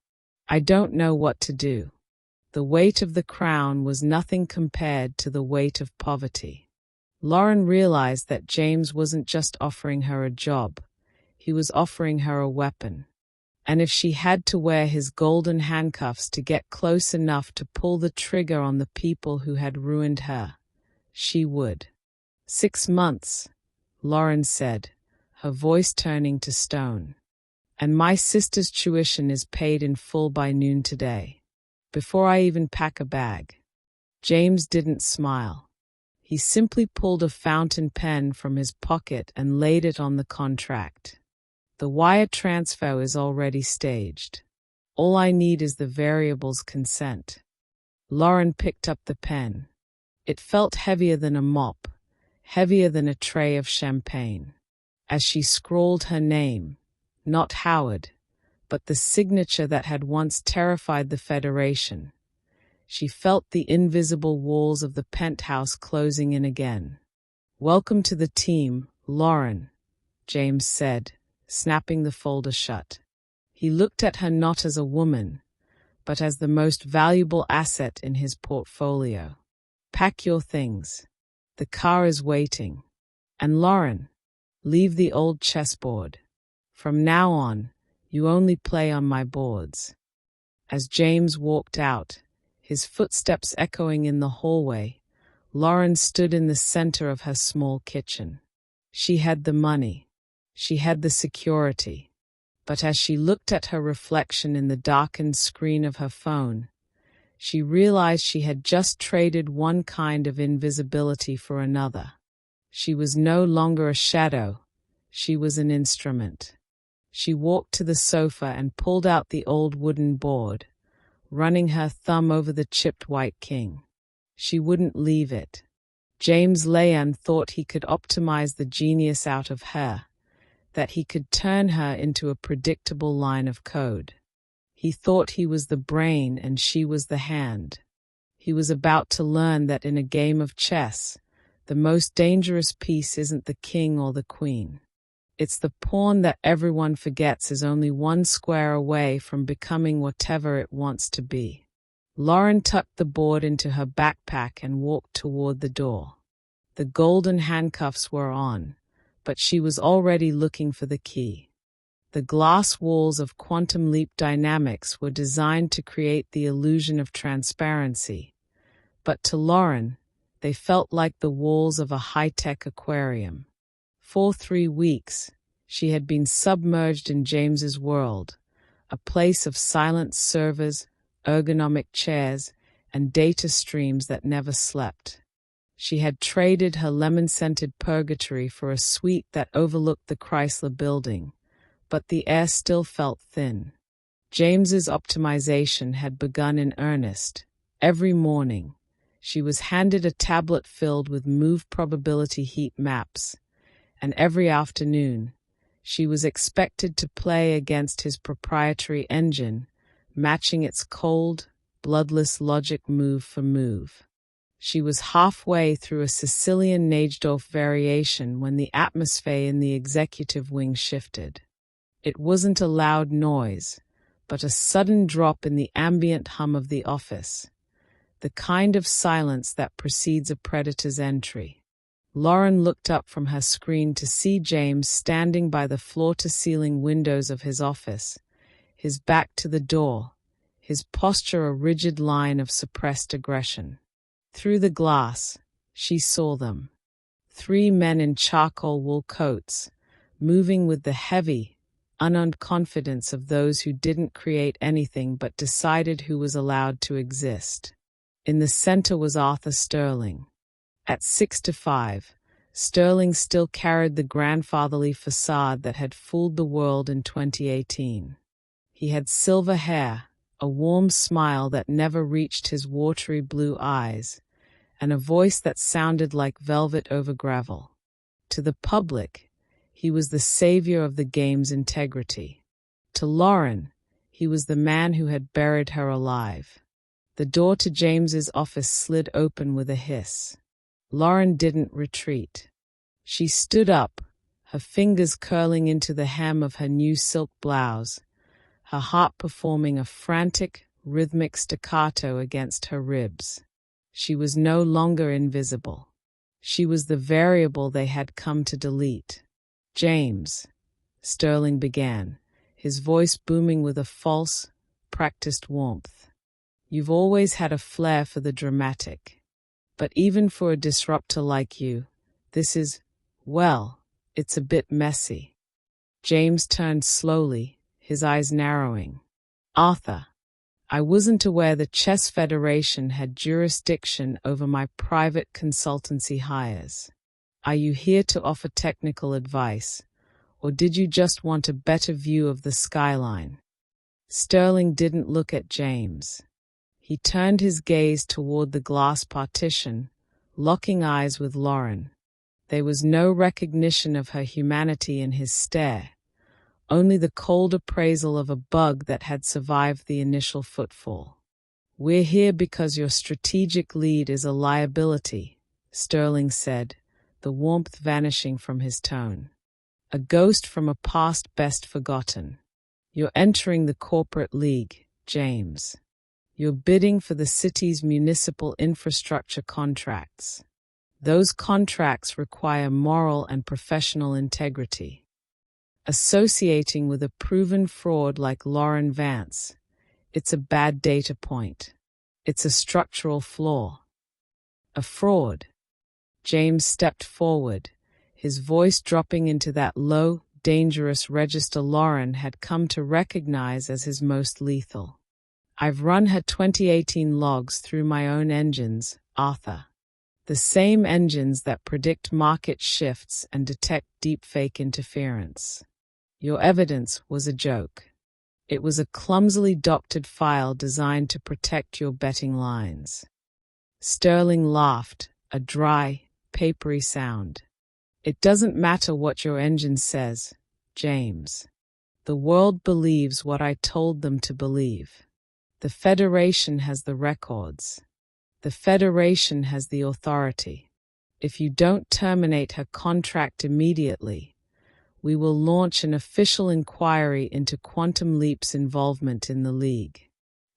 I don't know what to do. The weight of the crown was nothing compared to the weight of poverty. Lauren realized that James wasn't just offering her a job, he was offering her a weapon. And if she had to wear his golden handcuffs to get close enough to pull the trigger on the people who had ruined her, she would. 6 months, Lauren said, her voice turning to stone. And my sister's tuition is paid in full by noon today, before I even pack a bag. James didn't smile. He simply pulled a fountain pen from his pocket and laid it on the contract. The wire transfer is already staged. All I need is the variable's consent. Lauren picked up the pen. It felt heavier than a mop, heavier than a tray of champagne. As she scrawled her name, not Howard, but the signature that had once terrified the Federation, she felt the invisible walls of the penthouse closing in again. Welcome to the team, Lauren, James said, snapping the folder shut. He looked at her not as a woman, but as the most valuable asset in his portfolio. Pack your things. The car is waiting. And Lauren, leave the old chessboard. From now on, you only play on my boards. As James walked out, his footsteps echoing in the hallway, Lauren stood in the center of her small kitchen. She had the money. She had the security. But as she looked at her reflection in the darkened screen of her phone, she realized she had just traded one kind of invisibility for another. She was no longer a shadow. She was an instrument. She walked to the sofa and pulled out the old wooden board, running her thumb over the chipped white king. She wouldn't leave it. James Leon thought he could optimize the genius out of her, that he could turn her into a predictable line of code. He thought he was the brain and she was the hand. He was about to learn that in a game of chess, The most dangerous piece isn't the king or the queen. It's the pawn that everyone forgets is only one square away from becoming whatever it wants to be. Lauren tucked the board into her backpack and walked toward the door. The golden handcuffs were on, but she was already looking for the key. The glass walls of quantum leap dynamics were designed to create the illusion of transparency, but to Lauren, they felt like the walls of a high-tech aquarium. For 3 weeks, she had been submerged in James's world, a place of silent servers, ergonomic chairs, and data streams that never slept. She had traded her lemon-scented purgatory for a suite that overlooked the Chrysler Building, but the air still felt thin. James's optimization had begun in earnest. Every morning, she was handed a tablet filled with move probability heat maps, and every afternoon, she was expected to play against his proprietary engine, matching its cold, bloodless logic move for move. She was halfway through a Sicilian Najdorf variation when the atmosphere in the executive wing shifted. It wasn't a loud noise, but a sudden drop in the ambient hum of the office, the kind of silence that precedes a predator's entry. Lauren looked up from her screen to see James standing by the floor-to-ceiling windows of his office, his back to the door, his posture a rigid line of suppressed aggression. Through the glass, she saw them. 3 men in charcoal wool coats, moving with the heavy, unearned confidence of those who didn't create anything but decided who was allowed to exist. In the center was Arthur Sterling. At 6'5", Sterling still carried the grandfatherly facade that had fooled the world in 2018. He had silver hair, a warm smile that never reached his watery blue eyes, and a voice that sounded like velvet over gravel. To the public, he was the savior of the game's integrity. To Lauren, he was the man who had buried her alive. The door to James's office slid open with a hiss. Lauren didn't retreat. She stood up, her fingers curling into the hem of her new silk blouse, her heart performing a frantic, rhythmic staccato against her ribs. She was no longer invisible. She was the variable they had come to delete. "James," Sterling began, his voice booming with a false, practiced warmth. "You've always had a flair for the dramatic. But even for a disruptor like you, this is, well, it's a bit messy." James turned slowly, his eyes narrowing. "Arthur, I wasn't aware the Chess Federation had jurisdiction over my private consultancy hires. Are you here to offer technical advice, or did you just want a better view of the skyline?" Sterling didn't look at James. He turned his gaze toward the glass partition, locking eyes with Lauren. There was no recognition of her humanity in his stare, only the cold appraisal of a bug that had survived the initial footfall. "We're here because your strategic lead is a liability," Sterling said, the warmth vanishing from his tone. "A ghost from a past best forgotten. You're entering the corporate league, James. You're bidding for the city's municipal infrastructure contracts. Those contracts require moral and professional integrity. Associating with a proven fraud like Lauren Vance, it's a bad data point. It's a structural flaw." "A fraud?" James stepped forward, his voice dropping into that low, dangerous register Lauren had come to recognize as his most lethal. "I've run her 2018 logs through my own engines, Arthur. The same engines that predict market shifts and detect deepfake interference. Your evidence was a joke. It was a clumsily doctored file designed to protect your betting lines." Sterling laughed, a dry, papery sound. "It doesn't matter what your engine says, James. The world believes what I told them to believe. The Federation has the records. The Federation has the authority. If you don't terminate her contract immediately, we will launch an official inquiry into Quantum Leap's involvement in the league.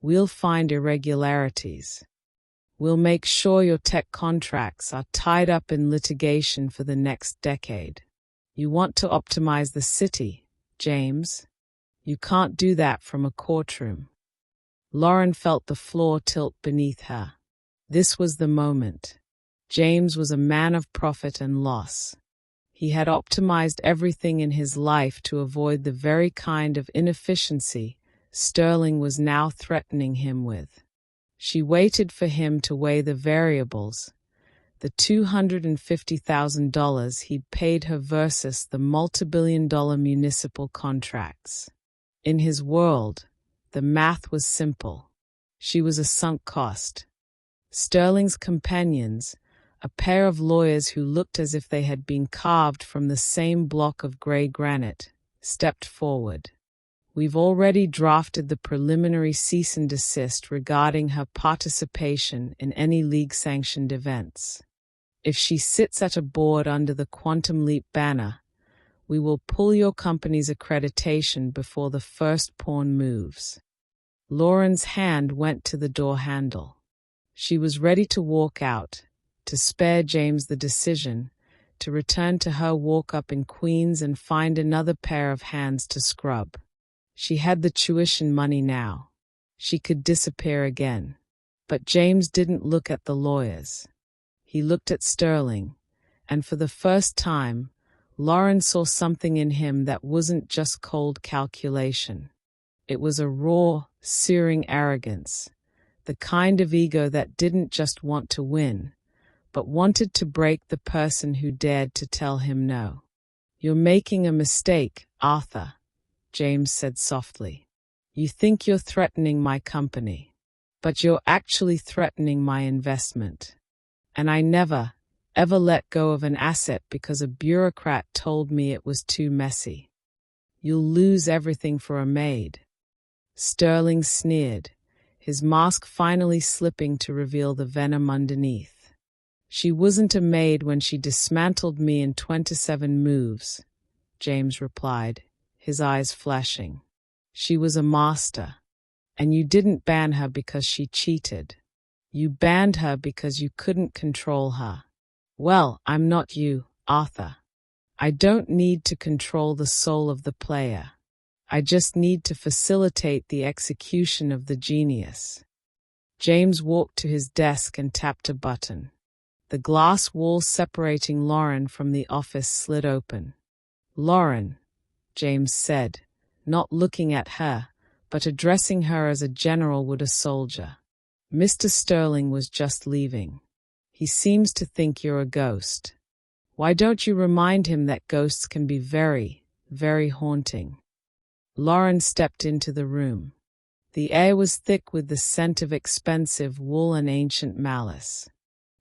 We'll find irregularities. We'll make sure your tech contracts are tied up in litigation for the next decade. You want to optimize the city, James. You can't do that from a courtroom. Lauren felt the floor tilt beneath her. This was the moment. James was a man of profit and loss. He had optimized everything in his life to avoid the very kind of inefficiency Sterling was now threatening him with. She waited for him to weigh the variables, the $250,000 he'd paid her versus the multi-billion-dollar municipal contracts. In his world, the math was simple. She was a sunk cost. Sterling's companions, a pair of lawyers who looked as if they had been carved from the same block of gray granite, stepped forward. We've already drafted the preliminary cease and desist regarding her participation in any league-sanctioned events. If she sits at a board under the Quantum Leap banner, we will pull your company's accreditation before the first pawn moves. Lauren's hand went to the door handle. She was ready to walk out, to spare James the decision, to return to her walk-up in Queens and find another pair of hands to scrub. She had the tuition money now. She could disappear again. But James didn't look at the lawyers. He looked at Sterling, and for the first time, Lauren saw something in him that wasn't just cold calculation. It was a raw, searing arrogance, the kind of ego that didn't just want to win, but wanted to break the person who dared to tell him no. "You're making a mistake, Arthur," James said softly. "You think you're threatening my company, but you're actually threatening my investment. And I never, ever let go of an asset because a bureaucrat told me it was too messy. You'll lose everything for a maid." Sterling sneered, his mask finally slipping to reveal the venom underneath. "She wasn't a maid when she dismantled me in 27 moves," James replied, his eyes flashing. "She was a master, and you didn't ban her because she cheated. You banned her because you couldn't control her. Well, I'm not you, Arthur. I don't need to control the soul of the player. I just need to facilitate the execution of the genius." James walked to his desk and tapped a button. The glass wall separating Lauren from the office slid open. "Lauren," James said, not looking at her, but addressing her as a general would a soldier. "Mr. Sterling was just leaving. He seems to think you're a ghost. Why don't you remind him that ghosts can be very, very haunting?" Lauren stepped into the room. The air was thick with the scent of expensive wool and ancient malice.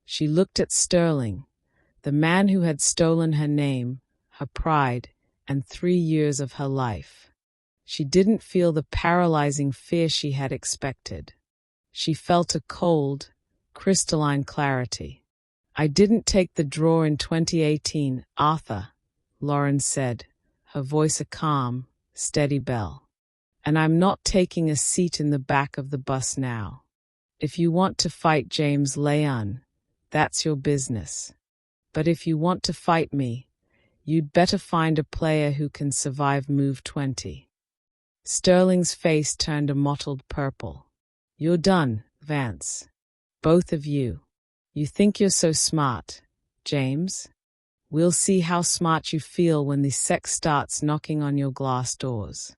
She looked at Sterling, the man who had stolen her name, her pride, and 3 years of her life. She didn't feel the paralyzing fear she had expected. She felt a cold, crystalline clarity. "I didn't take the draw in 2018, Arthur," Lauren said, her voice a calm, steady bell. "And I'm not taking a seat in the back of the bus now. If you want to fight James Leon, that's your business. But if you want to fight me, you'd better find a player who can survive move 20. Sterling's face turned a mottled purple. "You're done, Vance. Both of you. You think you're so smart, James? We'll see how smart you feel when the sex starts knocking on your glass doors."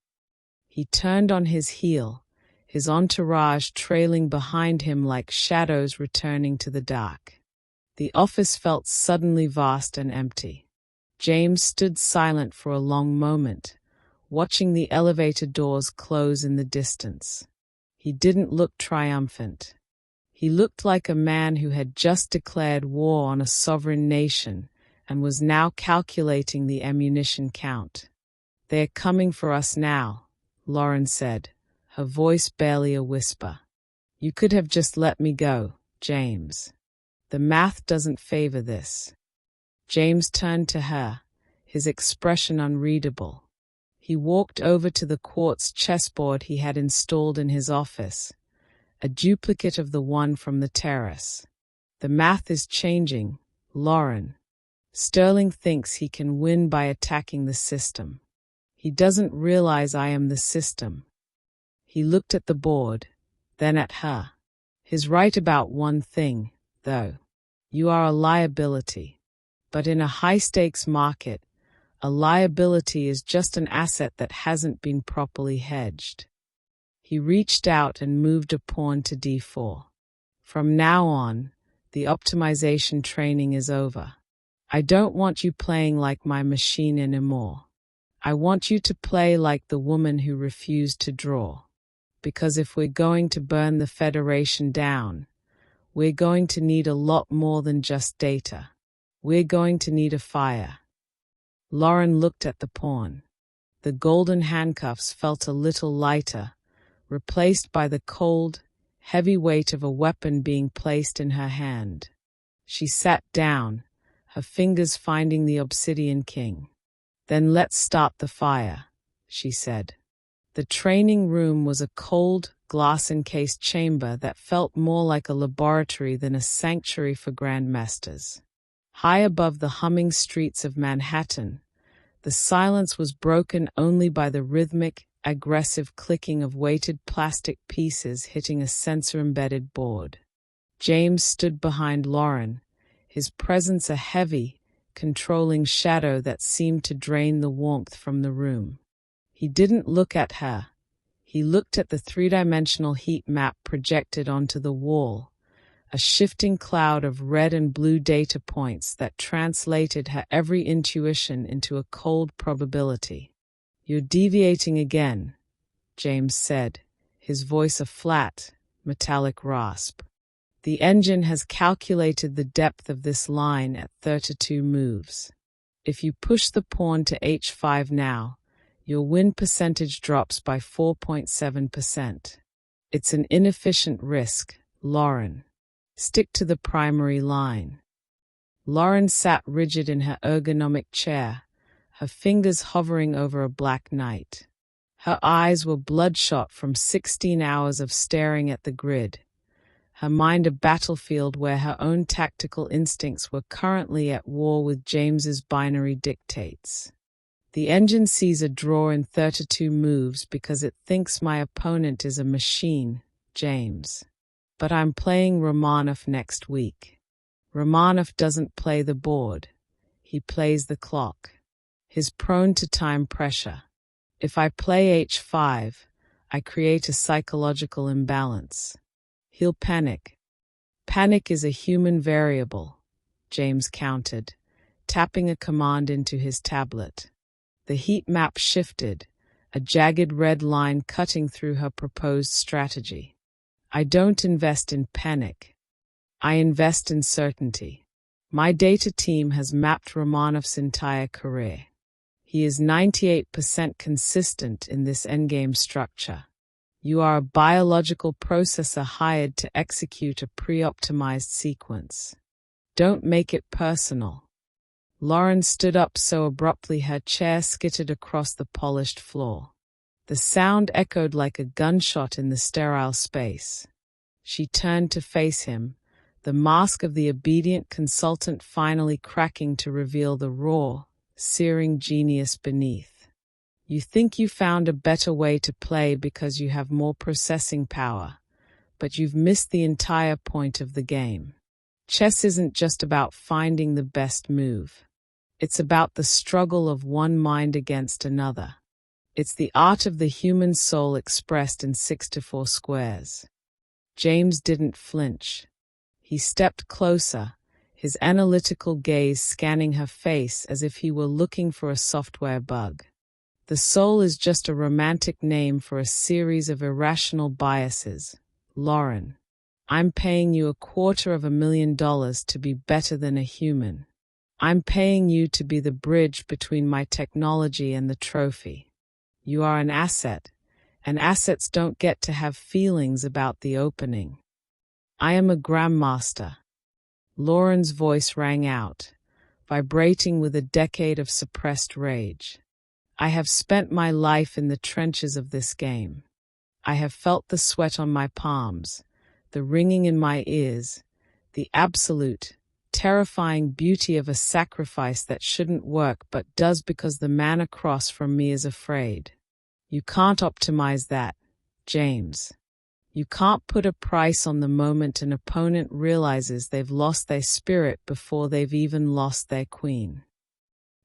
He turned on his heel, his entourage trailing behind him like shadows returning to the dark. The office felt suddenly vast and empty. James stood silent for a long moment, watching the elevator doors close in the distance. He didn't look triumphant. He looked like a man who had just declared war on a sovereign nation and was now calculating the ammunition count. "They're coming for us now," Lauren said, her voice barely a whisper. "You could have just let me go, James." The math doesn't favor this. James turned to her, his expression unreadable. He walked over to the quartz chessboard he had installed in his office, a duplicate of the one from the terrace. The math is changing, Lauren. Sterling thinks he can win by attacking the system. He doesn't realize I am the system. He looked at the board, then at her. He's right about one thing, though. You are a liability. But in a high-stakes market, a liability is just an asset that hasn't been properly hedged. He reached out and moved a pawn to d4. From now on, the optimization training is over. I don't want you playing like my machine anymore. I want you to play like the woman who refused to draw. Because if we're going to burn the Federation down, we're going to need a lot more than just data. We're going to need a fire. Lauren looked at the pawn. The golden handcuffs felt a little lighter, replaced by the cold, heavy weight of a weapon being placed in her hand. She sat down, her fingers finding the obsidian king. Then let's start the fire, she said. The training room was a cold, glass-encased chamber that felt more like a laboratory than a sanctuary for grandmasters. High above the humming streets of Manhattan, the silence was broken only by the rhythmic, aggressive clicking of weighted plastic pieces hitting a sensor-embedded board. James stood behind Lauren, his presence a heavy, controlling shadow that seemed to drain the warmth from the room. He didn't look at her. He looked at the three-dimensional heat map projected onto the wall, a shifting cloud of red and blue data points that translated her every intuition into a cold probability. You're deviating again, James said, his voice a flat, metallic rasp. The engine has calculated the depth of this line at 32 moves. If you push the pawn to h5 now, your win percentage drops by 4.7%. It's an inefficient risk, Lauren. Stick to the primary line. Lauren sat rigid in her ergonomic chair, her fingers hovering over a black knight. Her eyes were bloodshot from 16 hours of staring at the grid, her mind a battlefield where her own tactical instincts were currently at war with James's binary dictates. The engine sees a draw in 32 moves because it thinks my opponent is a machine, James. But I'm playing Romanov next week. Romanov doesn't play the board. He plays the clock. He's prone to time pressure. If I play h5, I create a psychological imbalance. He'll panic. Panic is a human variable, James countered, tapping a command into his tablet. The heat map shifted, a jagged red line cutting through her proposed strategy. I don't invest in panic. I invest in certainty. My data team has mapped Romanov's entire career. He is 98% consistent in this endgame structure. You are a biological processor hired to execute a pre-optimized sequence. Don't make it personal. Lauren stood up so abruptly her chair skittered across the polished floor. The sound echoed like a gunshot in the sterile space. She turned to face him, the mask of the obedient consultant finally cracking to reveal the raw, searing genius beneath. You think you found a better way to play because you have more processing power, but you've missed the entire point of the game. Chess isn't just about finding the best move. It's about the struggle of one mind against another. It's the art of the human soul expressed in 6-4 squares. James didn't flinch. He stepped closer, his analytical gaze scanning her face as if he were looking for a software bug. The soul is just a romantic name for a series of irrational biases, Lauren. I'm paying you $250,000 to be better than a human. I'm paying you to be the bridge between my technology and the trophy. You are an asset, and assets don't get to have feelings about the opening. I am a Grandmaster. Lauren's voice rang out, vibrating with a decade of suppressed rage. I have spent my life in the trenches of this game. I have felt the sweat on my palms, the ringing in my ears, the absolute, terrifying beauty of a sacrifice that shouldn't work but does because the man across from me is afraid. You can't optimize that, James. You can't put a price on the moment an opponent realizes they've lost their spirit before they've even lost their queen.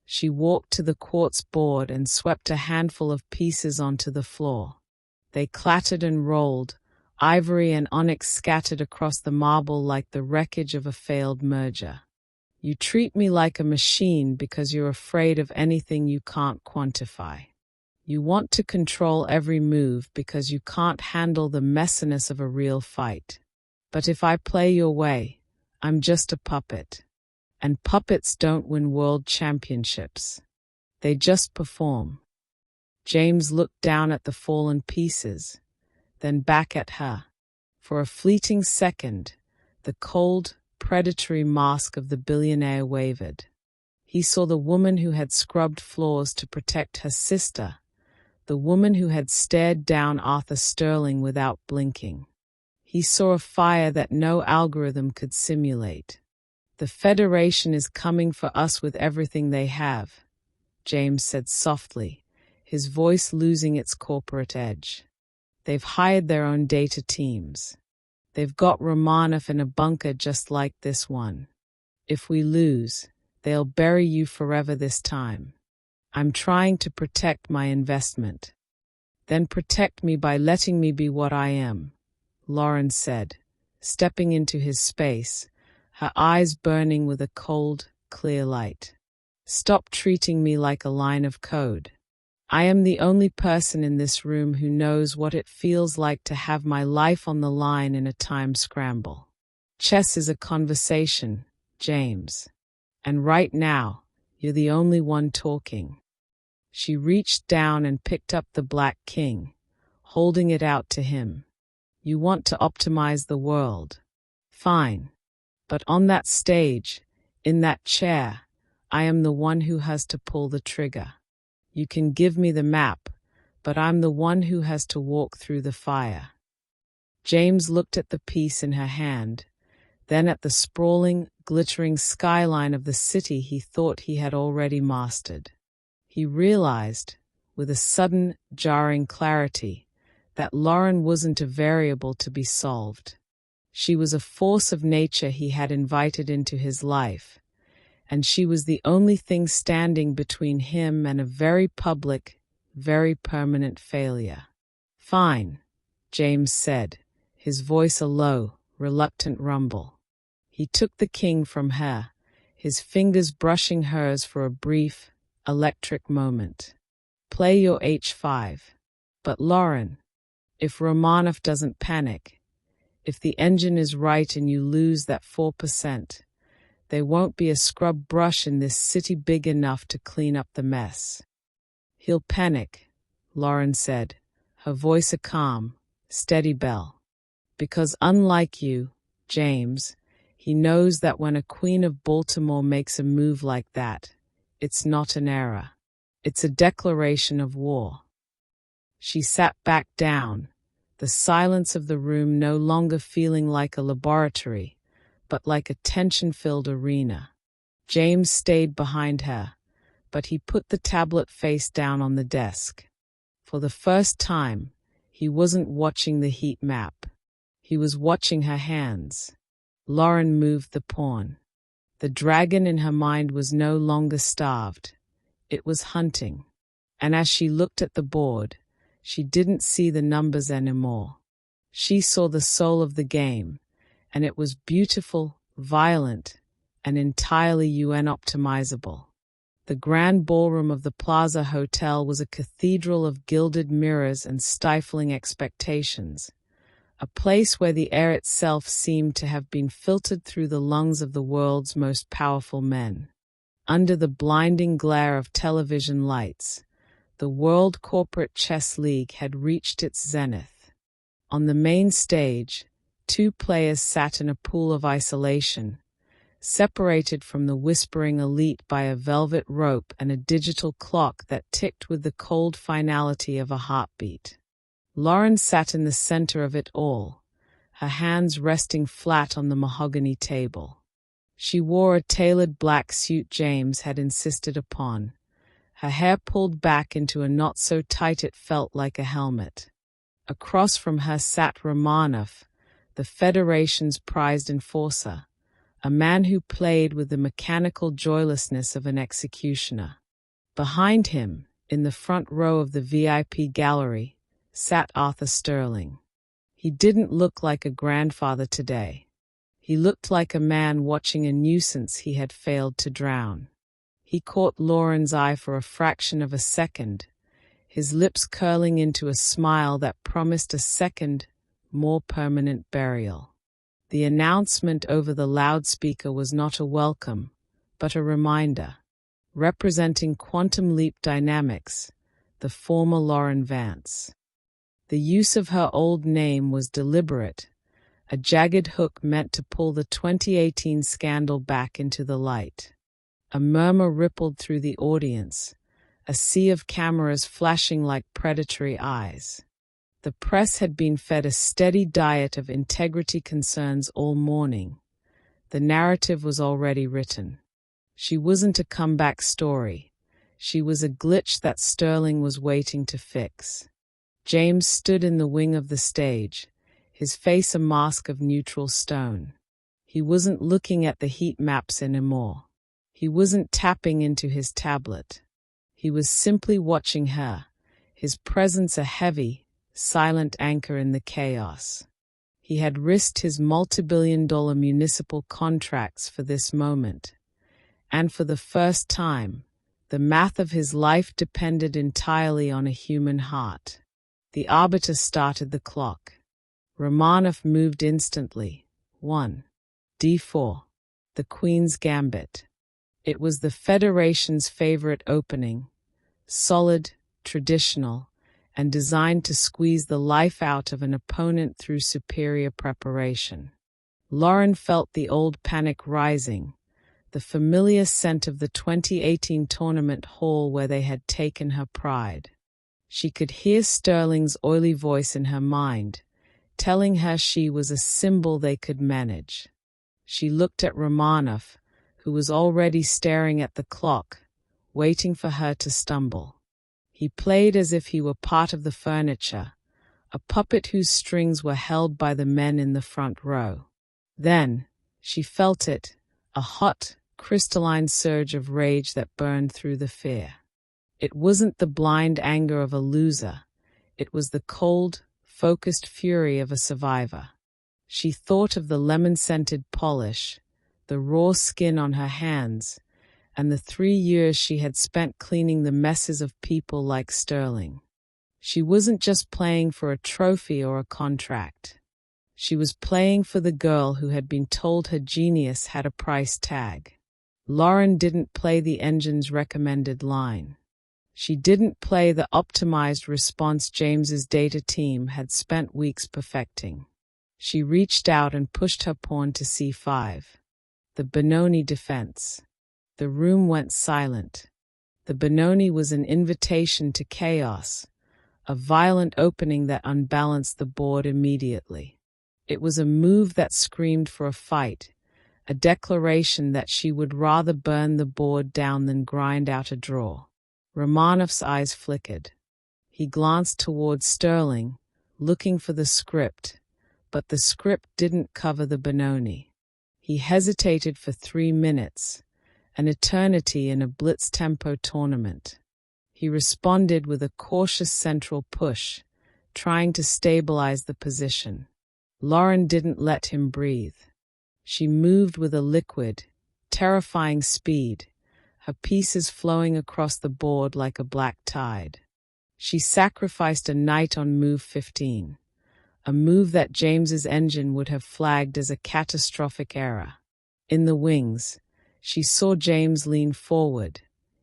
She walked to the quartz board and swept a handful of pieces onto the floor. They clattered and rolled, ivory and onyx scattered across the marble like the wreckage of a failed merger. You treat me like a machine because you're afraid of anything you can't quantify. You want to control every move because you can't handle the messiness of a real fight. But if I play your way, I'm just a puppet. And puppets don't win world championships. They just perform. James looked down at the fallen pieces, then back at her. For a fleeting second, the cold, predatory mask of the billionaire wavered. He saw the woman who had scrubbed floors to protect her sister, the woman who had stared down Arthur Sterling without blinking. He saw a fire that no algorithm could simulate. The Federation is coming for us with everything they have, James said softly, his voice losing its corporate edge. They've hired their own data teams. They've got Romanov in a bunker just like this one. If we lose, they'll bury you forever this time. I'm trying to protect my investment. Then protect me by letting me be what I am, Lauren said, stepping into his space, her eyes burning with a cold, clear light. Stop treating me like a line of code. I am the only person in this room who knows what it feels like to have my life on the line in a time scramble. Chess is a conversation, James. And right now, you're the only one talking. She reached down and picked up the black king, holding it out to him. You want to optimize the world. Fine. But on that stage, in that chair, I am the one who has to pull the trigger. You can give me the map, but I'm the one who has to walk through the fire. James looked at the piece in her hand, then at the sprawling, glittering skyline of the city he thought he had already mastered. He realized, with a sudden, jarring clarity, that Lauren wasn't a variable to be solved. She was a force of nature he had invited into his life, and she was the only thing standing between him and a very public, very permanent failure. Fine, James said, his voice a low, reluctant rumble. He took the king from her, his fingers brushing hers for a brief, electric moment. Play your h5. But Lauren, if Romanov doesn't panic, if the engine is right and you lose that 4%, there won't be a scrub brush in this city big enough to clean up the mess. He'll panic, Lauren said, her voice a calm, steady bell. Because unlike you, James, he knows that when a Queen of Baltimore makes a move like that, it's not an error. It's a declaration of war. She sat back down, the silence of the room no longer feeling like a laboratory, but like a tension-filled arena. James stayed behind her, but he put the tablet face down on the desk. For the first time, he wasn't watching the heat map. He was watching her hands. Lauren moved the pawn. The dragon in her mind was no longer starved. It was hunting. And as she looked at the board, she didn't see the numbers anymore. She saw the soul of the game, and it was beautiful, violent, and entirely UN-optimizable. The grand ballroom of the Plaza Hotel was a cathedral of gilded mirrors and stifling expectations, a place where the air itself seemed to have been filtered through the lungs of the world's most powerful men. Under the blinding glare of television lights, the World Corporate Chess League had reached its zenith. On the main stage, two players sat in a pool of isolation, separated from the whispering elite by a velvet rope and a digital clock that ticked with the cold finality of a heartbeat. Lauren sat in the center of it all, her hands resting flat on the mahogany table. She wore a tailored black suit James had insisted upon, her hair pulled back into a knot so tight it felt like a helmet. Across from her sat Romanov, the Federation's prized enforcer, a man who played with the mechanical joylessness of an executioner. Behind him, in the front row of the VIP gallery, sat Arthur Sterling. He didn't look like a grandfather today. He looked like a man watching a nuisance he had failed to drown. He caught Lauren's eye for a fraction of a second, his lips curling into a smile that promised a second, more permanent burial. The announcement over the loudspeaker was not a welcome, but a reminder. Representing quantum leap dynamics, the former Lauren Vance. The use of her old name was deliberate, a jagged hook meant to pull the 2018 scandal back into the light. A murmur rippled through the audience, a sea of cameras flashing like predatory eyes. The press had been fed a steady diet of integrity concerns all morning. The narrative was already written. She wasn't a comeback story. She was a glitch that Sterling was waiting to fix. James stood in the wing of the stage, his face a mask of neutral stone. He wasn't looking at the heat maps anymore. He wasn't tapping into his tablet. He was simply watching her, his presence a heavy, silent anchor in the chaos. He had risked his multi-billion-dollar municipal contracts for this moment, and for the first time, the math of his life depended entirely on a human heart. The arbiter started the clock. Romanov moved instantly. 1. D4. The Queen's Gambit. It was the Federation's favorite opening, solid, traditional, and designed to squeeze the life out of an opponent through superior preparation. Lauren felt the old panic rising, the familiar scent of the 2018 tournament hall where they had taken her pride. She could hear Sterling's oily voice in her mind, telling her she was a symbol they could manage. She looked at Romanov, who was already staring at the clock, waiting for her to stumble. He played as if he were part of the furniture, a puppet whose strings were held by the men in the front row. Then, she felt it, a hot, crystalline surge of rage that burned through the fear. It wasn't the blind anger of a loser. It was the cold, focused fury of a survivor. She thought of the lemon-scented polish, the raw skin on her hands, and the 3 years she had spent cleaning the messes of people like Sterling. She wasn't just playing for a trophy or a contract. She was playing for the girl who had been told her genius had a price tag. Lauren didn't play the engine's recommended line. She didn't play the optimized response James's data team had spent weeks perfecting. She reached out and pushed her pawn to c5. The Benoni defense. The room went silent. The Benoni was an invitation to chaos, a violent opening that unbalanced the board immediately. It was a move that screamed for a fight, a declaration that she would rather burn the board down than grind out a draw. Romanov's eyes flickered. He glanced toward Sterling, looking for the script, but the script didn't cover the Benoni. He hesitated for 3 minutes, an eternity in a blitz-tempo tournament. He responded with a cautious central push, trying to stabilize the position. Lauren didn't let him breathe. She moved with a liquid, terrifying speed, her pieces flowing across the board like a black tide. She sacrificed a knight on move 15, a move that James's engine would have flagged as a catastrophic error. In the wings, she saw James lean forward,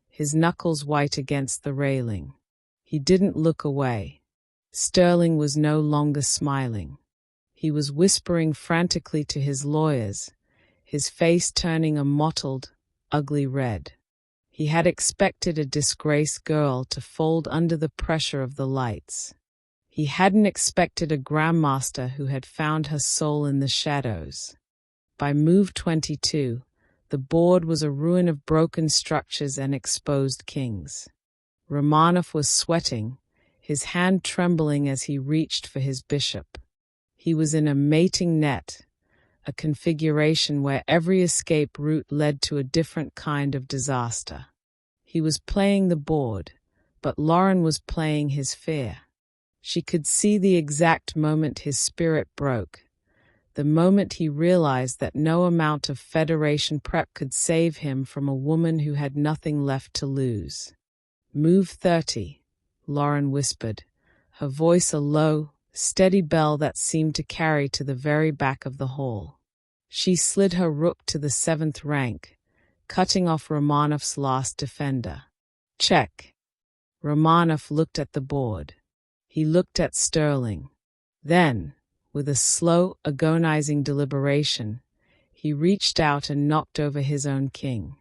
his knuckles white against the railing. He didn't look away. Sterling was no longer smiling. He was whispering frantically to his lawyers, his face turning a mottled, ugly red. He had expected a disgraced girl to fold under the pressure of the lights. He hadn't expected a Grandmaster who had found her soul in the shadows. By move 22, the board was a ruin of broken structures and exposed kings. Romanov was sweating, his hand trembling as he reached for his bishop. He was in a mating net, a configuration where every escape route led to a different kind of disaster. He was playing the board, but Lauren was playing his fear. She could see the exact moment his spirit broke, the moment he realized that no amount of Federation prep could save him from a woman who had nothing left to lose. Move 30, Lauren whispered, her voice a low, steady bell that seemed to carry to the very back of the hall. She slid her rook to the 7th rank, cutting off Romanov's last defender. Check. Romanov looked at the board. He looked at Sterling. Then, with a slow, agonizing deliberation, he reached out and knocked over his own king.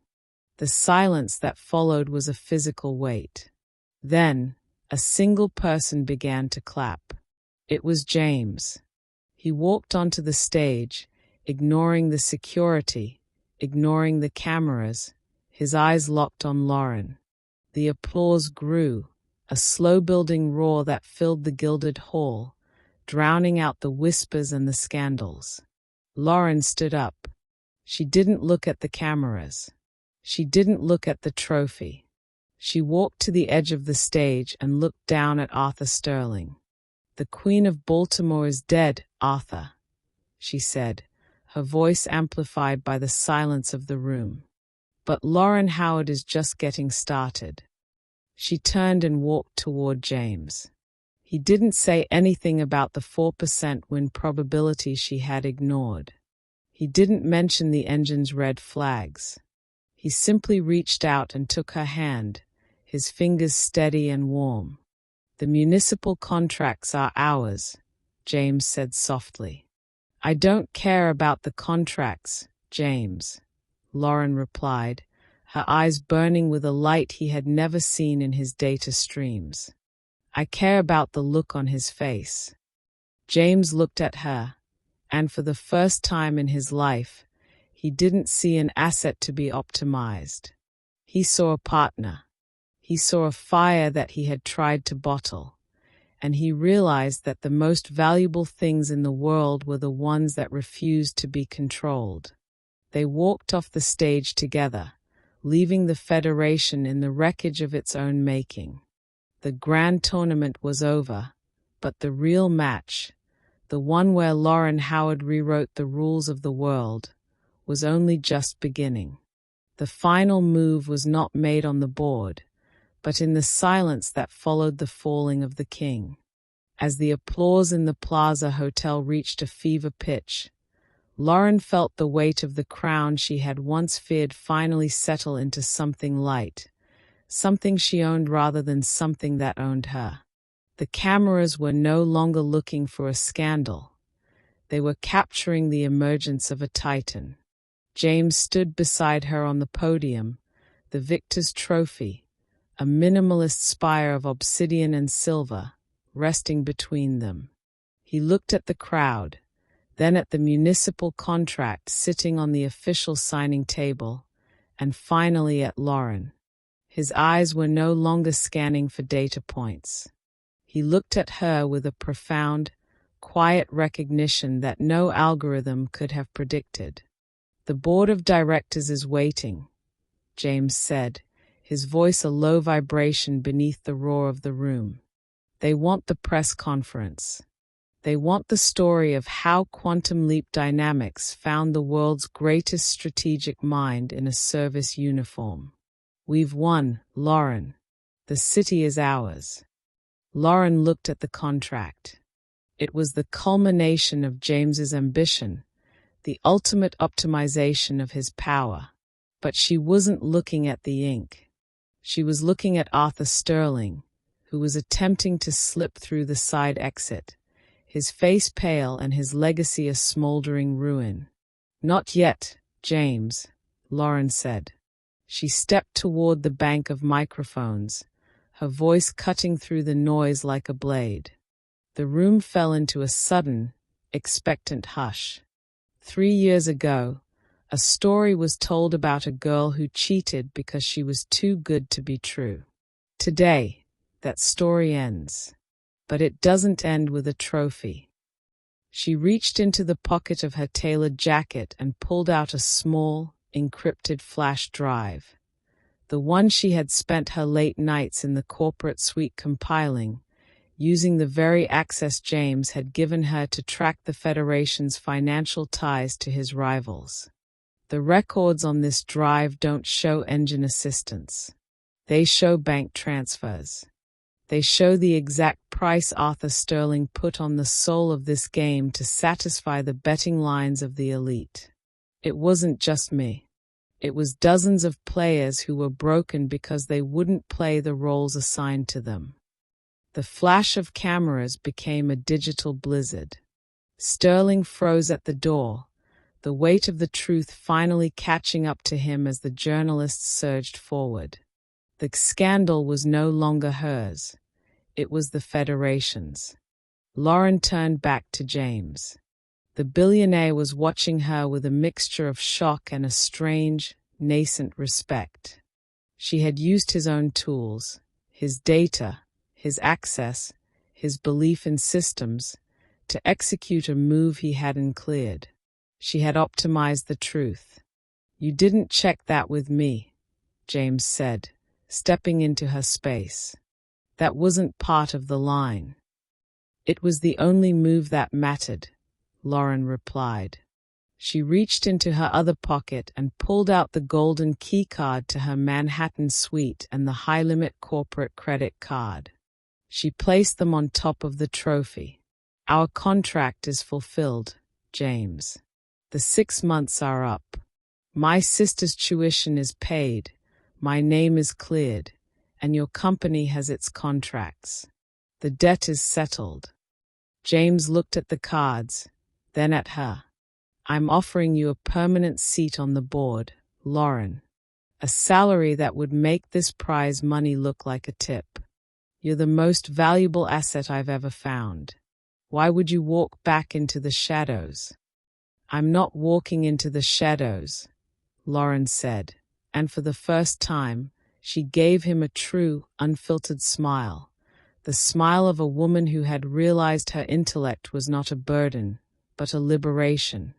The silence that followed was a physical weight. Then, a single person began to clap. It was James. He walked onto the stage, ignoring the security, ignoring the cameras, his eyes locked on Lauren. The applause grew, a slow-building roar that filled the gilded hall, drowning out the whispers and the scandals. Lauren stood up. She didn't look at the cameras. She didn't look at the trophy. She walked to the edge of the stage and looked down at Arthur Sterling. "The Queen of Baltimore is dead, Arthur," she said, her voice amplified by the silence of the room. "But Lauren Howard is just getting started." She turned and walked toward James. He didn't say anything about the 4% win probability she had ignored. He didn't mention the engine's red flags. He simply reached out and took her hand, his fingers steady and warm. "The municipal contracts are ours," James said softly. "I don't care about the contracts, James," Lauren replied, her eyes burning with a light he had never seen in his data streams. "I care about the look on his face." James looked at her, and for the first time in his life, he didn't see an asset to be optimized. He saw a partner. He saw a fire that he had tried to bottle, and he realized that the most valuable things in the world were the ones that refused to be controlled. They walked off the stage together, leaving the Federation in the wreckage of its own making. The grand tournament was over, but the real match, the one where Lauren Howard rewrote the rules of the world, was only just beginning. The final move was not made on the board, but in the silence that followed the falling of the king. As the applause in the Plaza Hotel reached a fever pitch, Lauren felt the weight of the crown she had once feared finally settle into something light, something she owned rather than something that owned her. The cameras were no longer looking for a scandal. They were capturing the emergence of a titan. James stood beside her on the podium, the victor's trophy, a minimalist spire of obsidian and silver, resting between them. He looked at the crowd, then at the municipal contract sitting on the official signing table, and finally at Lauren. His eyes were no longer scanning for data points. He looked at her with a profound, quiet recognition that no algorithm could have predicted. "The board of directors is waiting," James said, his voice a low vibration beneath the roar of the room. "They want the press conference. They want the story of how quantum leap dynamics found the world's greatest strategic mind in a service uniform. We've won, Lauren. The city is ours." Lauren looked at the contract. It was the culmination of James's ambition, the ultimate optimization of his power. But she wasn't looking at the ink. She was looking at Arthur Sterling, who was attempting to slip through the side exit, his face pale and his legacy a smoldering ruin. "Not yet," James, Lauren said. She stepped toward the bank of microphones, her voice cutting through the noise like a blade. The room fell into a sudden, expectant hush. 3 years ago, a story was told about a girl who cheated because she was too good to be true. Today, that story ends. But it doesn't end with a trophy. She reached into the pocket of her tailored jacket and pulled out a small, encrypted flash drive. The one she had spent her late nights in the corporate suite compiling, using the very access James had given her to track the Federation's financial ties to his rivals. The records on this drive don't show engine assistance. They show bank transfers. They show the exact price Arthur Sterling put on the soul of this game to satisfy the betting lines of the elite. It wasn't just me. It was dozens of players who were broken because they wouldn't play the roles assigned to them. The flash of cameras became a digital blizzard. Sterling froze at the door, the weight of the truth finally catching up to him as the journalists surged forward. The scandal was no longer hers. It was the Federation's. Lauren turned back to James. The billionaire was watching her with a mixture of shock and a strange, nascent respect. She had used his own tools, his data, his access, his belief in systems, to execute a move he hadn't cleared. She had optimized the truth. "You didn't check that with me," James said, stepping into her space. "That wasn't part of the line." "It was the only move that mattered," Lauren replied. She reached into her other pocket and pulled out the golden keycard to her Manhattan suite and the high-limit corporate credit card. She placed them on top of the trophy. "Our contract is fulfilled, James. The 6 months are up. My sister's tuition is paid, my name is cleared, and your company has its contracts. The debt is settled." James looked at the cards, then at her. "I'm offering you a permanent seat on the board, Lauren. A salary that would make this prize money look like a tip. You're the most valuable asset I've ever found. Why would you walk back into the shadows?" "I'm not walking into the shadows," Lauren said, and for the first time, she gave him a true, unfiltered smile, the smile of a woman who had realized her intellect was not a burden, but a liberation.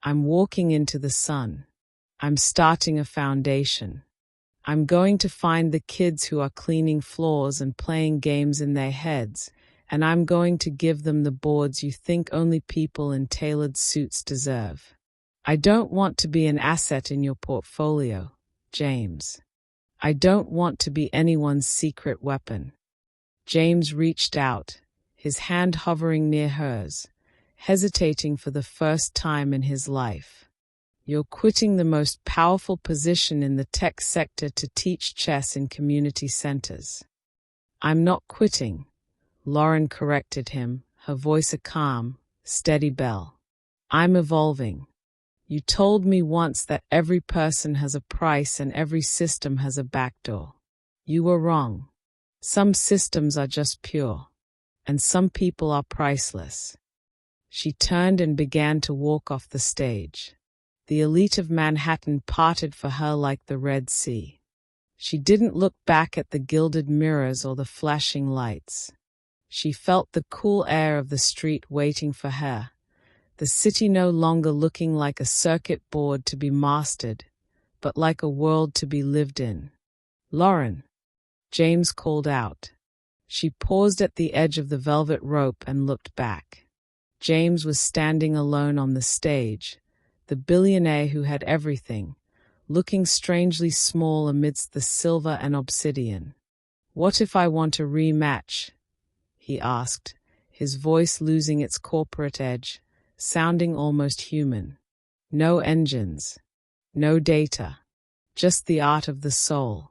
"I'm walking into the sun. I'm starting a foundation. I'm going to find the kids who are cleaning floors and playing games in their heads, and I'm going to give them the boards you think only people in tailored suits deserve. I don't want to be an asset in your portfolio, James. I don't want to be anyone's secret weapon." James reached out, his hand hovering near hers, hesitating for the first time in his life. "You're quitting the most powerful position in the tech sector to teach chess in community centers." "I'm not quitting," Lauren corrected him, her voice a calm, steady bell. "I'm evolving. You told me once that every person has a price and every system has a backdoor. You were wrong. Some systems are just pure, and some people are priceless." She turned and began to walk off the stage. The elite of Manhattan parted for her like the Red Sea. She didn't look back at the gilded mirrors or the flashing lights. She felt the cool air of the street waiting for her, the city no longer looking like a circuit board to be mastered, but like a world to be lived in. "Lauren," James called out. She paused at the edge of the velvet rope and looked back. James was standing alone on the stage, the billionaire who had everything, looking strangely small amidst the silver and obsidian. "What if I want a rematch?" he asked, his voice losing its corporate edge, sounding almost human. "No engines, no data, just the art of the soul."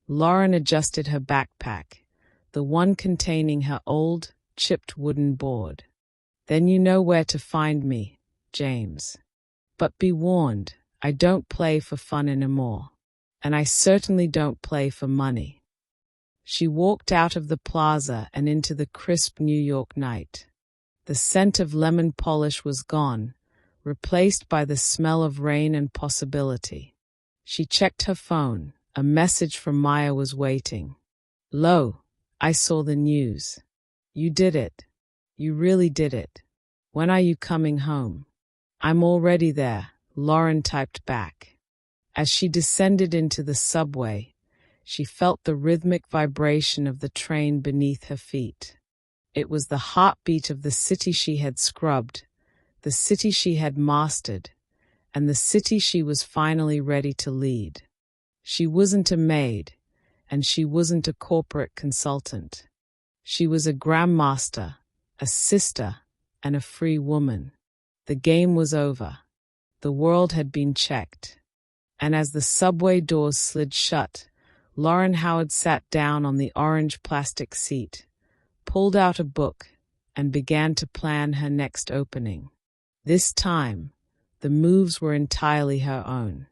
Lauren adjusted her backpack, the one containing her old, chipped wooden board. "Then you know where to find me, James. But be warned, I don't play for fun anymore. And I certainly don't play for money. She walked out of the plaza and into the crisp New York night. The scent of lemon polish was gone, replaced by the smell of rain and possibility. She checked her phone. A message from Maya was waiting. "Lo, I saw the news. You did it. You really did it. When are you coming home?" "I'm already there," Lauren typed back. As she descended into the subway, she felt the rhythmic vibration of the train beneath her feet. It was the heartbeat of the city she had scrubbed, the city she had mastered, and the city she was finally ready to lead. She wasn't a maid, and she wasn't a corporate consultant. She was a grandmaster, a sister, and a free woman. The game was over. The world had been checked. And as the subway doors slid shut, Lauren Howard sat down on the orange plastic seat, pulled out a book, and began to plan her next opening. This time, the moves were entirely her own.